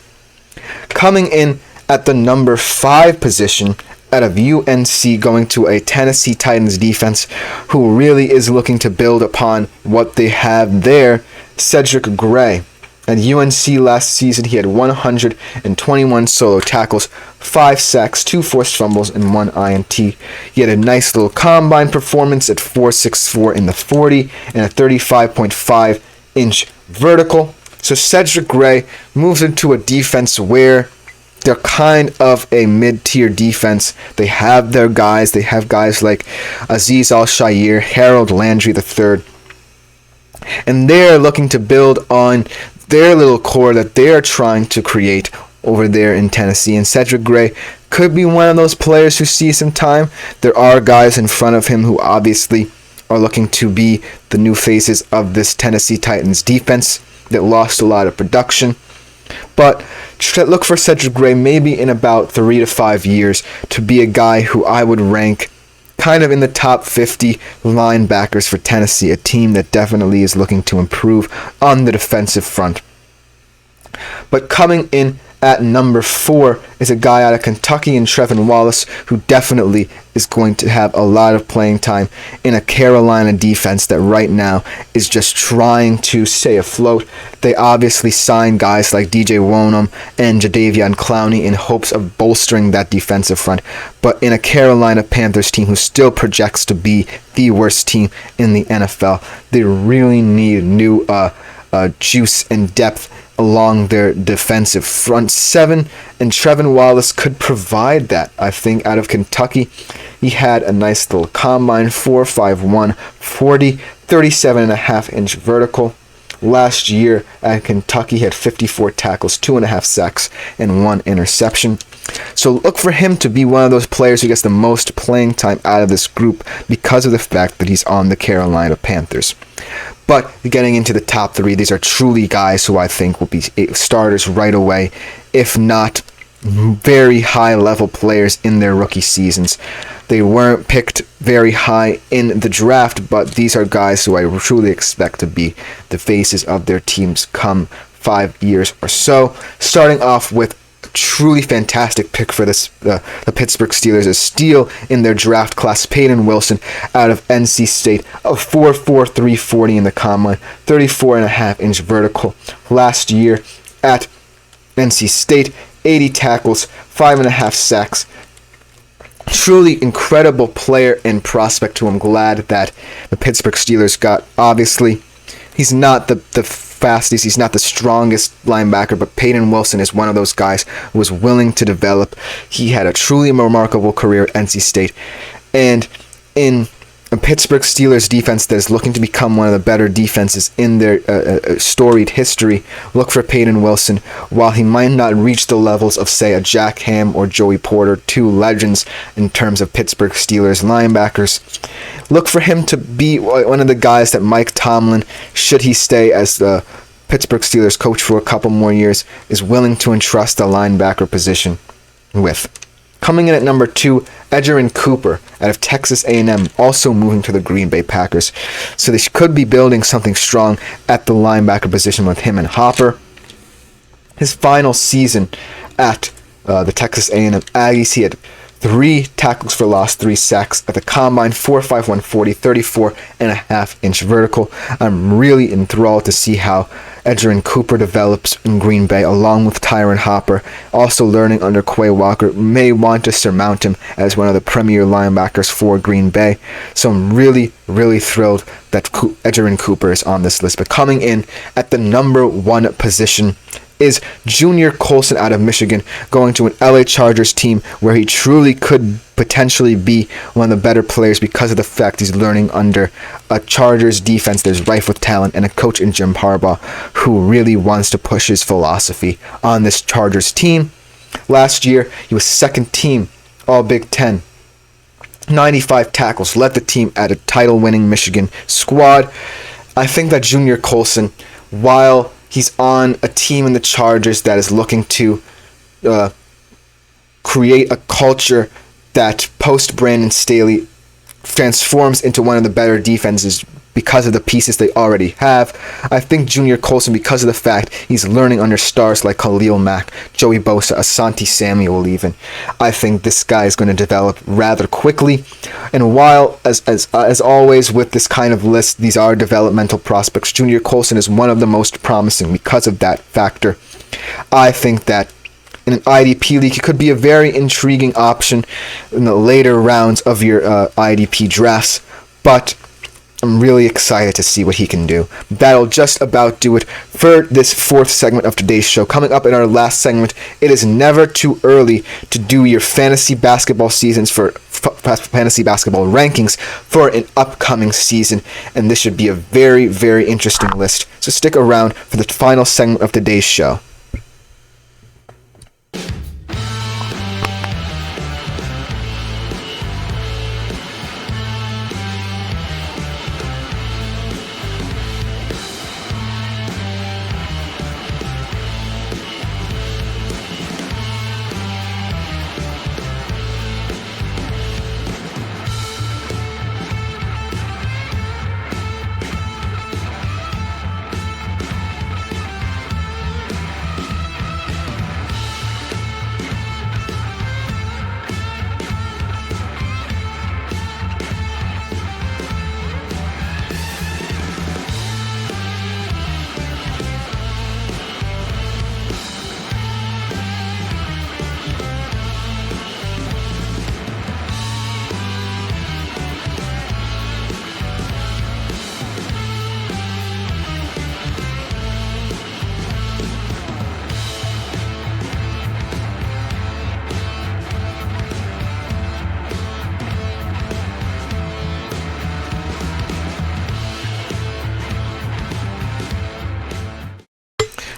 Coming in at the number 5 position out of UNC, going to a Tennessee Titans defense who really is looking to build upon what they have there, Cedric Gray. At UNC last season, he had 121 solo tackles, 5 sacks, 2 forced fumbles, and 1 INT. He had a nice little combine performance at 4.64 in the 40 and a 35.5-inch vertical. So Cedric Gray moves into a defense where they're kind of a mid-tier defense. They have their guys. They have guys like Aziz Al-Shaair, Harold Landry III. And they're looking to build on their little core that they're trying to create over there in Tennessee. And Cedric Gray could be one of those players who see some time. There are guys in front of him who obviously are looking to be the new faces of this Tennessee Titans defense that lost a lot of production. But look for Cedric Gray maybe in about 3 to 5 years to be a guy who I would rank kind of in the top 50 linebackers for Tennessee, a team that definitely is looking to improve on the defensive front. But coming in at number 4 is a guy out of Kentucky in Trevin Wallace, who definitely is going to have a lot of playing time in a Carolina defense that right now is just trying to stay afloat. They obviously signed guys like DJ Wonham and Jadeveon Clowney in hopes of bolstering that defensive front, but in a Carolina Panthers team who still projects to be the worst team in the NFL, they really need new juice and depth along their defensive front seven, and Trevin Wallace could provide that. I think out of Kentucky, he had a nice little combine, 4.51 40, 37.5-inch vertical. Last year at Kentucky, he had 54 tackles, 2.5 sacks, and 1 interception. So look for him to be one of those players who gets the most playing time out of this group because of the fact that he's on the Carolina Panthers. But getting into the top 3, these are truly guys who I think will be starters right away, if not very high-level players in their rookie seasons. They weren't picked very high in the draft, but these are guys who I truly expect to be the faces of their teams come 5 years or so. Starting off with truly fantastic pick for this the Pittsburgh Steelers, a steal in their draft class, Peyton Wilson out of NC State, a 4.4 340 in the combine, 34.5-inch vertical. Last year at NC State, 80 tackles, 5.5 sacks. Truly incredible player and prospect who I'm glad that the Pittsburgh Steelers got. Obviously, he's not the fastest, he's not the strongest linebacker, but Peyton Wilson is one of those guys who was willing to develop. He had a truly remarkable career at NC State, and in a Pittsburgh Steelers defense that is looking to become one of the better defenses in their storied history, look for Peyton Wilson. While he might not reach the levels of, say, a Jack Ham or Joey Porter, 2 legends in terms of Pittsburgh Steelers linebackers, look for him to be one of the guys that Mike Tomlin, should he stay as the Pittsburgh Steelers coach for a couple more years, is willing to entrust the linebacker position with. Coming in at number 2, Edgerrin Cooper out of Texas A&M, also moving to the Green Bay Packers. So they could be building something strong at the linebacker position with him and Hopper. His final season at the Texas A&M Aggies, he had 3 tackles for loss, 3 sacks at the combine, 4.5 140, 34.5-inch vertical. I'm really enthralled to see how Edgerrin Cooper develops in Green Bay along with Tyron Hopper. Also learning under Quay Walker, may want to surmount him as one of the premier linebackers for Green Bay. So I'm really, really thrilled that Edgerrin Cooper is on this list. But coming in at the number 1 position is Junior Colson out of Michigan, going to an LA Chargers team where he truly could potentially be one of the better players because of the fact he's learning under a Chargers defense that is rife with talent and a coach in Jim Harbaugh who really wants to push his philosophy on this Chargers team. Last year, he was second team All Big Ten. 95 tackles, led the team at a title-winning Michigan squad. I think that Junior Colson, while he's on a team in the Chargers that is looking to create a culture that post-Brandon Staley transforms into one of the better defenses because of the pieces they already have. I think Junior Colson, because of the fact he's learning under stars like Khalil Mack, Joey Bosa, Asante Samuel even, I think this guy is going to develop rather quickly. And while, as always with this kind of list, these are developmental prospects, Junior Colson is one of the most promising because of that factor. I think that in an IDP league, he could be a very intriguing option in the later rounds of your IDP drafts, but I'm really excited to see what he can do. That'll just about do it for this 4th segment of today's show. Coming up in our last segment, it is never too early to do your fantasy basketball seasons for fantasy basketball rankings for an upcoming season, and this should be a very, very interesting list. So stick around for the final segment of today's show.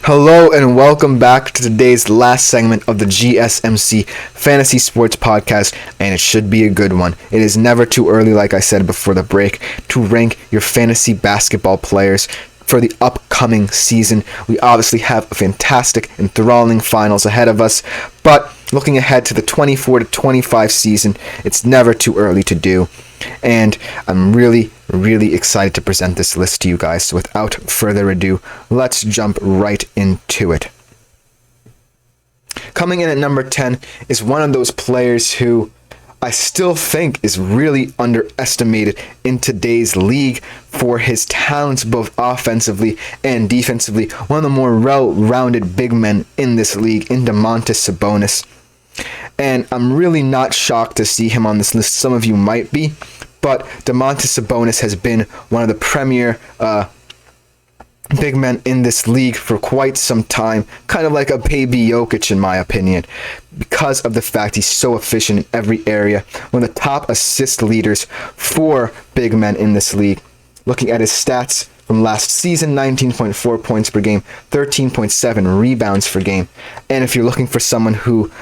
Hello and welcome back to today's last segment of the GSMC Fantasy Sports Podcast, and it should be a good one. It is never too early, like I said before the break, to rank your fantasy basketball players for the upcoming season. We obviously have a fantastic, enthralling finals ahead of us, but looking ahead to the 24-25 season, it's never too early to do. And I'm really excited to present this list to you guys. So without further ado, let's jump right into it. Coming in at number 10 is one of those players who I still think is really underestimated in today's league for his talents both offensively and defensively. One of the more well-rounded big men in this league, in Domantas Sabonis. And I'm really not shocked to see him on this list. Some of you might be, but Domantas Sabonis has been one of the premier big men in this league for quite some time, kind of like a baby Jokic in my opinion, because of the fact he's so efficient in every area. One of the top assist leaders for big men in this league. Looking at his stats from last season, 19.4 points per game, 13.7 rebounds per game. And if you're looking for someone who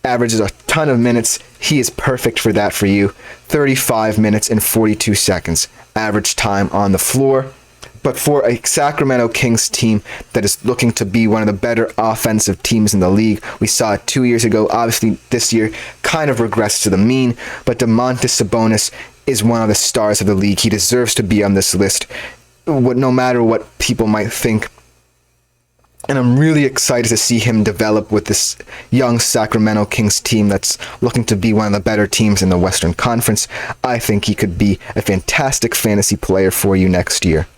averages a ton of minutes, he is perfect for that for you. 35 minutes and 42 seconds average time on the floor. But for a Sacramento Kings team that is looking to be one of the better offensive teams in the league, we saw it 2 years ago. Obviously, this year kind of regressed to the mean, but Domantas Sabonis is one of the stars of the league. He deserves to be on this list, no matter what people might think. And I'm really excited to see him develop with this young Sacramento Kings team that's looking to be one of the better teams in the Western Conference. I think he could be a fantastic fantasy player for you next year.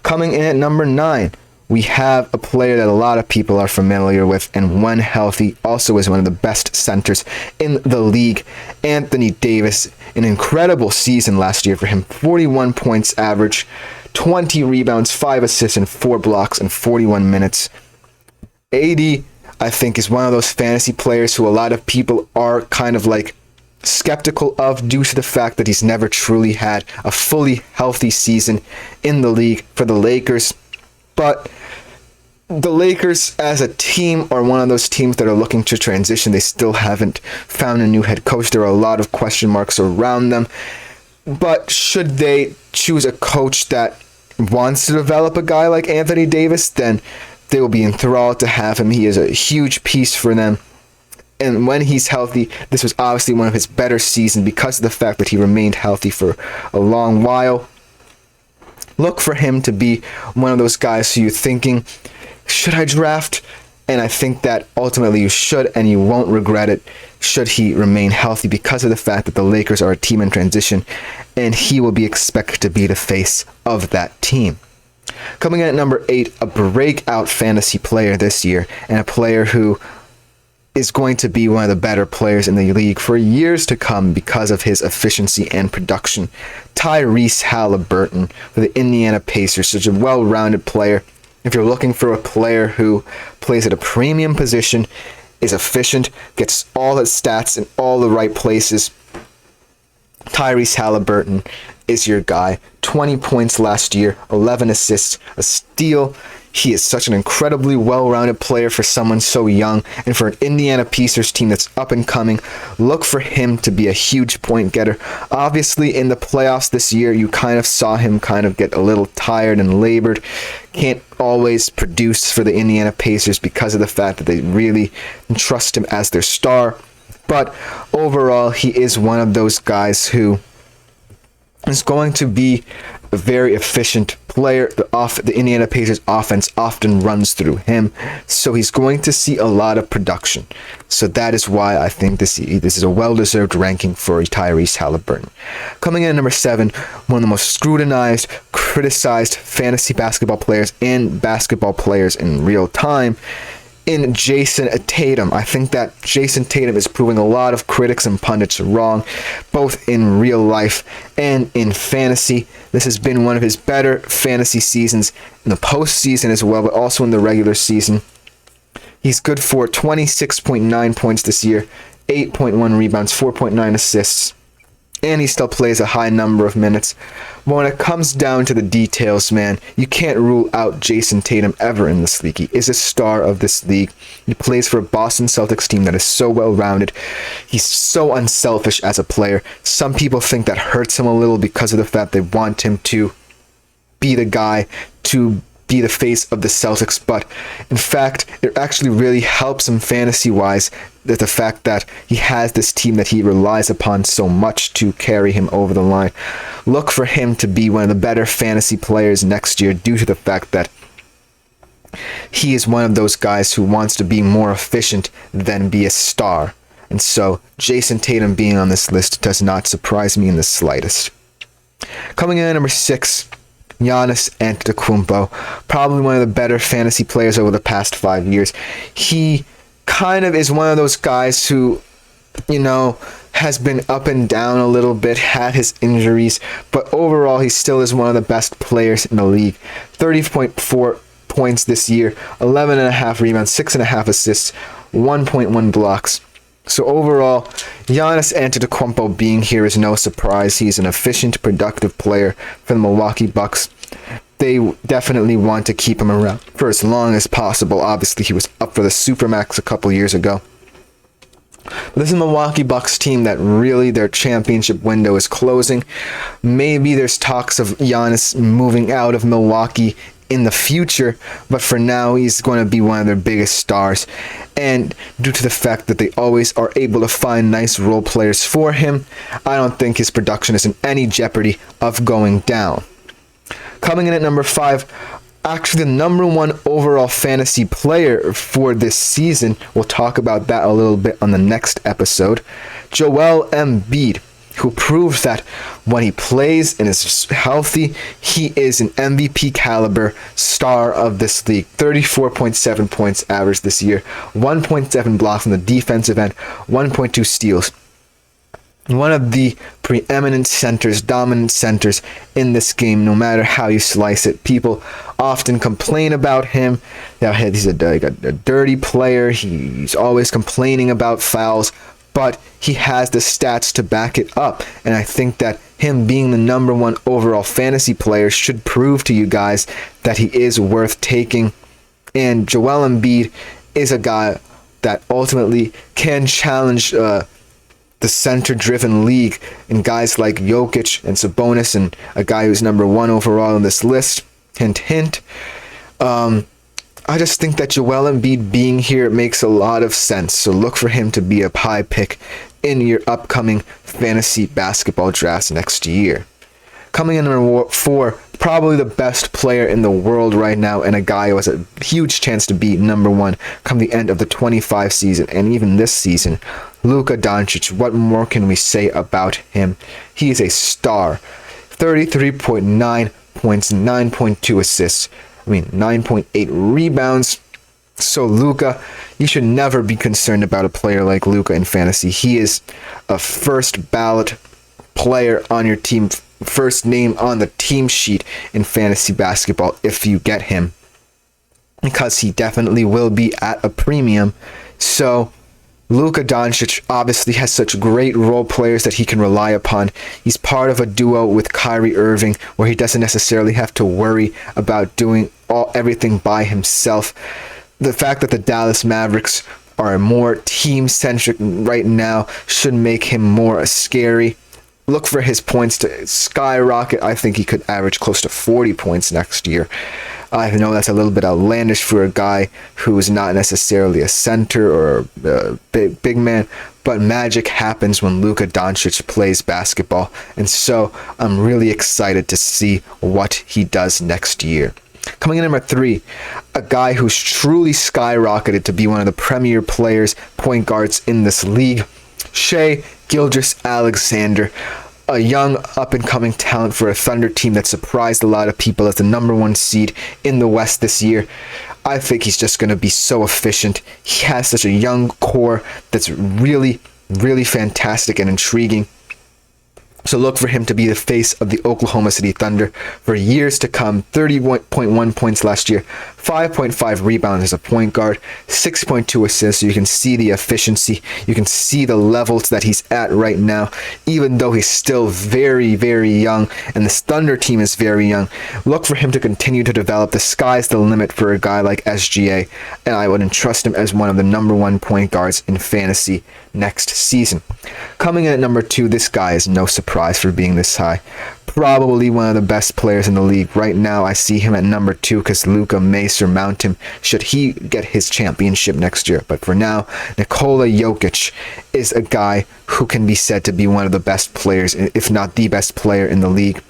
Coming in at number 9, we have a player that a lot of people are familiar with, and when healthy, also is one of the best centers in the league, Anthony Davis. An incredible season last year for him. 41 points average, 20 rebounds, 5 assists, and 4 blocks in 41 minutes. AD, I think, is one of those fantasy players who a lot of people are kind of like skeptical of due to the fact that he's never truly had a fully healthy season in the league for the Lakers. But the Lakers as a team are one of those teams that are looking to transition. They still haven't found a new head coach. There are a lot of question marks around them. But should they choose a coach that wants to develop a guy like Anthony Davis, then they will be enthralled to have him. He is a huge piece for them. And when he's healthy, this was obviously one of his better seasons because of the fact that he remained healthy for a long while. Look for him to be one of those guys who you're thinking, should I draft? And I think that ultimately you should, and you won't regret it should he remain healthy because of the fact that the Lakers are a team in transition, and he will be expected to be the face of that team. Coming in at number 8, a breakout fantasy player this year, and a player who is going to be one of the better players in the league for years to come because of his efficiency and production. Tyrese Halliburton for the Indiana Pacers, such a well-rounded player. If you're looking for a player who plays at a premium position, is efficient, gets all his stats in all the right places, Tyrese Halliburton is your guy. 20 points last year, 11 assists, a steal. He is such an incredibly well-rounded player for someone so young, and for an Indiana Pacers team that's up and coming, look for him to be a huge point getter. Obviously, in the playoffs this year, you kind of saw him kind of get a little tired and labored. Can't always produce for the Indiana Pacers because of the fact that they really trust him as their star. But overall, he is one of those guys who is going to be a very efficient player. The Indiana Pacers offense often runs through him, so he's going to see a lot of production. So that is why I think this is a well-deserved ranking for Tyrese Halliburton. Coming in at number 7, one of the most scrutinized, criticized fantasy basketball players and basketball players in real time, in Jason Tatum. I think that Jason Tatum is proving a lot of critics and pundits wrong, both in real life and in fantasy. This has been one of his better fantasy seasons in the postseason as well, but also in the regular season. He's good for 26.9 points this year, 8.1 rebounds, 4.9 assists, and he still plays a high number of minutes. But when it comes down to the details, man, you can't rule out Jason Tatum ever in this league. He is a star of this league. He plays for a Boston Celtics team that is so well-rounded. He's so unselfish as a player. Some people think that hurts him a little because of the fact they want him to be the guy, to be the face of the Celtics, but in fact, it actually really helps him fantasy-wise, the fact that he has this team that he relies upon so much to carry him over the line. Look for him to be one of the better fantasy players next year due to the fact that he is one of those guys who wants to be more efficient than be a star. And so, Jason Tatum being on this list does not surprise me in the slightest. Coming in at number 6, Giannis Antetokounmpo, probably one of the better fantasy players over the past 5 years. He kind of is one of those guys who, has been up and down a little bit, had his injuries, but overall he still is one of the best players in the league. 30.4 points this year, 11.5 rebounds, 6.5 assists, 1.1 blocks. So overall, Giannis Antetokounmpo being here is no surprise. He's an efficient, productive player for the Milwaukee Bucks. They definitely want to keep him around for as long as possible. Obviously, he was up for the Supermax a couple years ago. But this is a Milwaukee Bucks team that really their championship window is closing. Maybe there's talks of Giannis moving out of Milwaukee in the future, but for now he's going to be one of their biggest stars, and due to the fact that they always are able to find nice role players for him, I don't think his production is in any jeopardy of going down. Coming in at number 5, actually the number 1 overall fantasy player for this season, we'll talk about that a little bit on the next episode, Joel Embiid, who proves that when he plays and is healthy, he is an MVP caliber star of this league. 34.7 points average this year, 1.7 blocks on the defensive end, 1.2 steals. One of the preeminent centers, dominant centers in this game, no matter how you slice it. People often complain about him. He's a dirty player. He's always complaining about fouls. But he has the stats to back it up. And I think that him being the number 1 overall fantasy player should prove to you guys that he is worth taking. And Joel Embiid is a guy that ultimately can challenge the center-driven league, and guys like Jokic and Sabonis, and a guy who's number 1 overall on this list. Hint, hint. I just think that Joel Embiid being here makes a lot of sense. So look for him to be a high pick in your upcoming fantasy basketball drafts next year. Coming in number 4, probably the best player in the world right now, and a guy who has a huge chance to be number 1 come the end of the 25 season and even this season, Luka Doncic. What more can we say about him? He is a star. 33.9 points, 9.2 assists. 9.8 rebounds. So Luka, you should never be concerned about a player like Luka in fantasy. He is a first ballot player on your team, first name on the team sheet in fantasy basketball if you get him, because he definitely will be at a premium. So Luka Doncic obviously has such great role players that he can rely upon. He's part of a duo with Kyrie Irving where he doesn't necessarily have to worry about doing everything by himself. The fact that the Dallas Mavericks are more team-centric right now should make him more scary. Look for his points to skyrocket. I think he could average close to 40 points next year. I know that's a little bit outlandish for a guy who is not necessarily a center or a big man, but magic happens when Luka Doncic plays basketball, and so I'm really excited to see what he does next year. Coming in at number 3, a guy who's truly skyrocketed to be one of the premier players, point guards in this league, Shai Gilgeous-Alexander. A young up-and-coming talent for a Thunder team that surprised a lot of people as the number 1 seed in the West this year. I think he's just going to be so efficient. He has such a young core that's really, really fantastic and intriguing. So look for him to be the face of the Oklahoma City Thunder for years to come. 30.1 points last year, 5.5 rebounds as a point guard, 6.2 assists. So you can see the efficiency. You can see the levels that he's at right now, even though he's still very, very young, and this Thunder team is very young. Look for him to continue to develop. The sky's the limit for a guy like SGA, and I would entrust him as one of the number 1 point guards in fantasy next season. Coming in at number 2, this guy is no surprise for being this high. Probably one of the best players in the league. Right now, I see him at number 2 because Luka may surmount him should he get his championship next year. But for now, Nikola Jokic is a guy who can be said to be one of the best players, if not the best player in the league.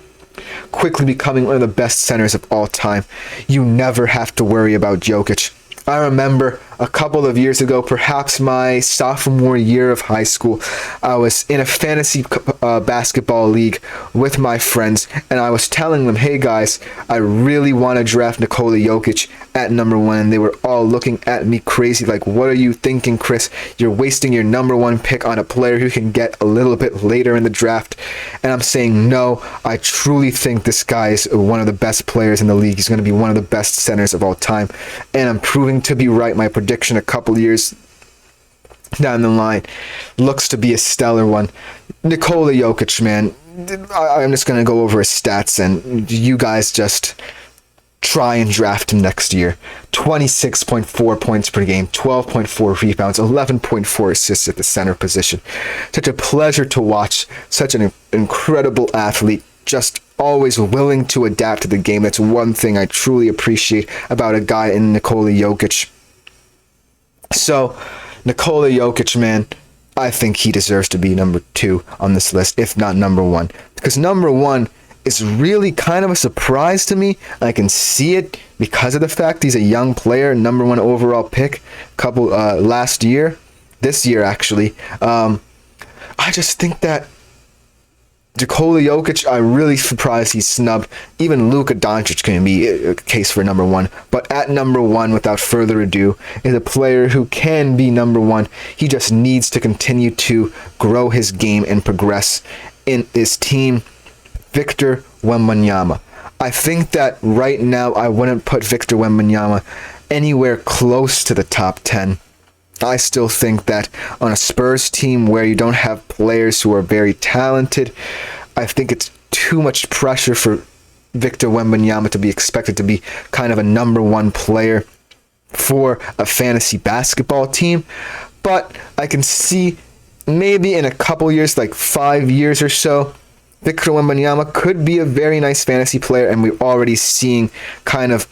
Quickly becoming one of the best centers of all time. You never have to worry about Jokic. I remember a couple of years ago, perhaps my sophomore year of high school, I was in a fantasy basketball league with my friends, and I was telling them, hey guys, I really want to draft Nikola Jokic at number 1, and they were all looking at me crazy like, what are you thinking, Chris? You're wasting your number 1 pick on a player who can get a little bit later in the draft. And I'm saying, no, I truly think this guy is one of the best players in the league. He's going to be one of the best centers of all time, and I'm proving to be right. My prediction a couple years down the line looks to be a stellar one. Nikola Jokic, man, I'm just going to go over his stats, and you guys just try and draft him next year. 26.4 points per game, 12.4 rebounds, 11.4 assists at the center position. Such a pleasure to watch. Such an incredible athlete. Just always willing to adapt to the game. That's one thing I truly appreciate about a guy in Nikola Jokic. So, Nikola Jokic, man, I think he deserves to be number 2 on this list, if not number 1. Because number 1 is really kind of a surprise to me. I can see it because of the fact he's a young player, number 1 overall pick, last year, this year actually. I just think that Nikola Jokic, I'm really surprised he's snubbed. Even Luka Doncic can be a case for number 1. But at number 1, without further ado, is a player who can be number 1. He just needs to continue to grow his game and progress in his team. Victor Wembanyama. I think that right now I wouldn't put Victor Wembanyama anywhere close to the top 10. I still think that on a Spurs team where you don't have players who are very talented, I think it's too much pressure for Victor Wembanyama to be expected to be kind of a number 1 player for a fantasy basketball team. But I can see maybe in a couple years, like 5 years or so, Victor Wembanyama could be a very nice fantasy player, and we're already seeing kind of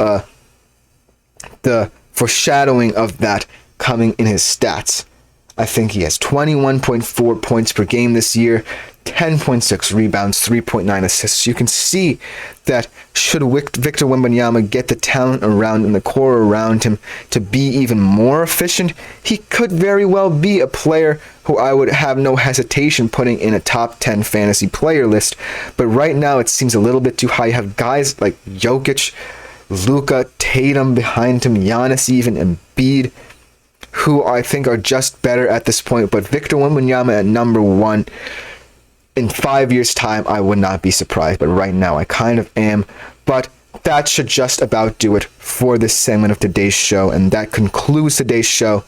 the foreshadowing of that coming in his stats. I think he has 21.4 points per game this year, 10.6 rebounds, 3.9 assists. You can see that should Victor Wembanyama get the talent around and the core around him to be even more efficient, he could very well be a player who I would have no hesitation putting in a top 10 fantasy player list. But right now it seems a little bit too high. You have guys like Jokic, Luka, Tatum behind him, Giannis even, Embiid, who I think are just better at this point. But Victor Wembanyama at number 1, in 5 years' time, I would not be surprised. But right now, I kind of am. But that should just about do it for this segment of today's show. And that concludes today's show.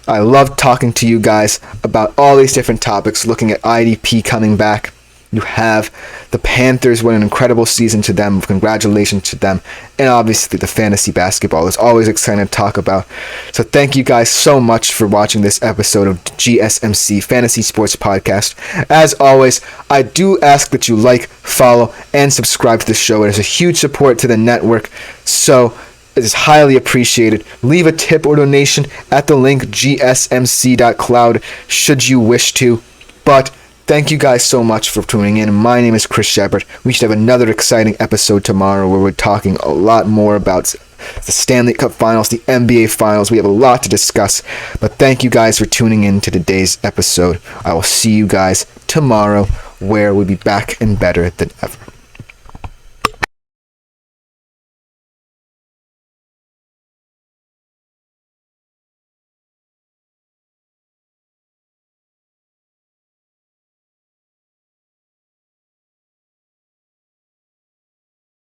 I love talking to you guys about all these different topics, looking at IDP coming back. You have the Panthers, what an incredible season to them. Congratulations to them. And obviously the fantasy basketball is always exciting to talk about. So thank you guys so much for watching this episode of GSMC Fantasy Sports Podcast. As always, I do ask that you like, follow, and subscribe to the show. It is a huge support to the network. So it is highly appreciated. Leave a tip or donation at the link gsmc.cloud should you wish to. But thank you guys so much for tuning in. My name is Chris Shepard. We should have another exciting episode tomorrow where we're talking a lot more about the Stanley Cup Finals, the NBA Finals. We have a lot to discuss. But thank you guys for tuning in to today's episode. I will see you guys tomorrow where we'll be back and better than ever.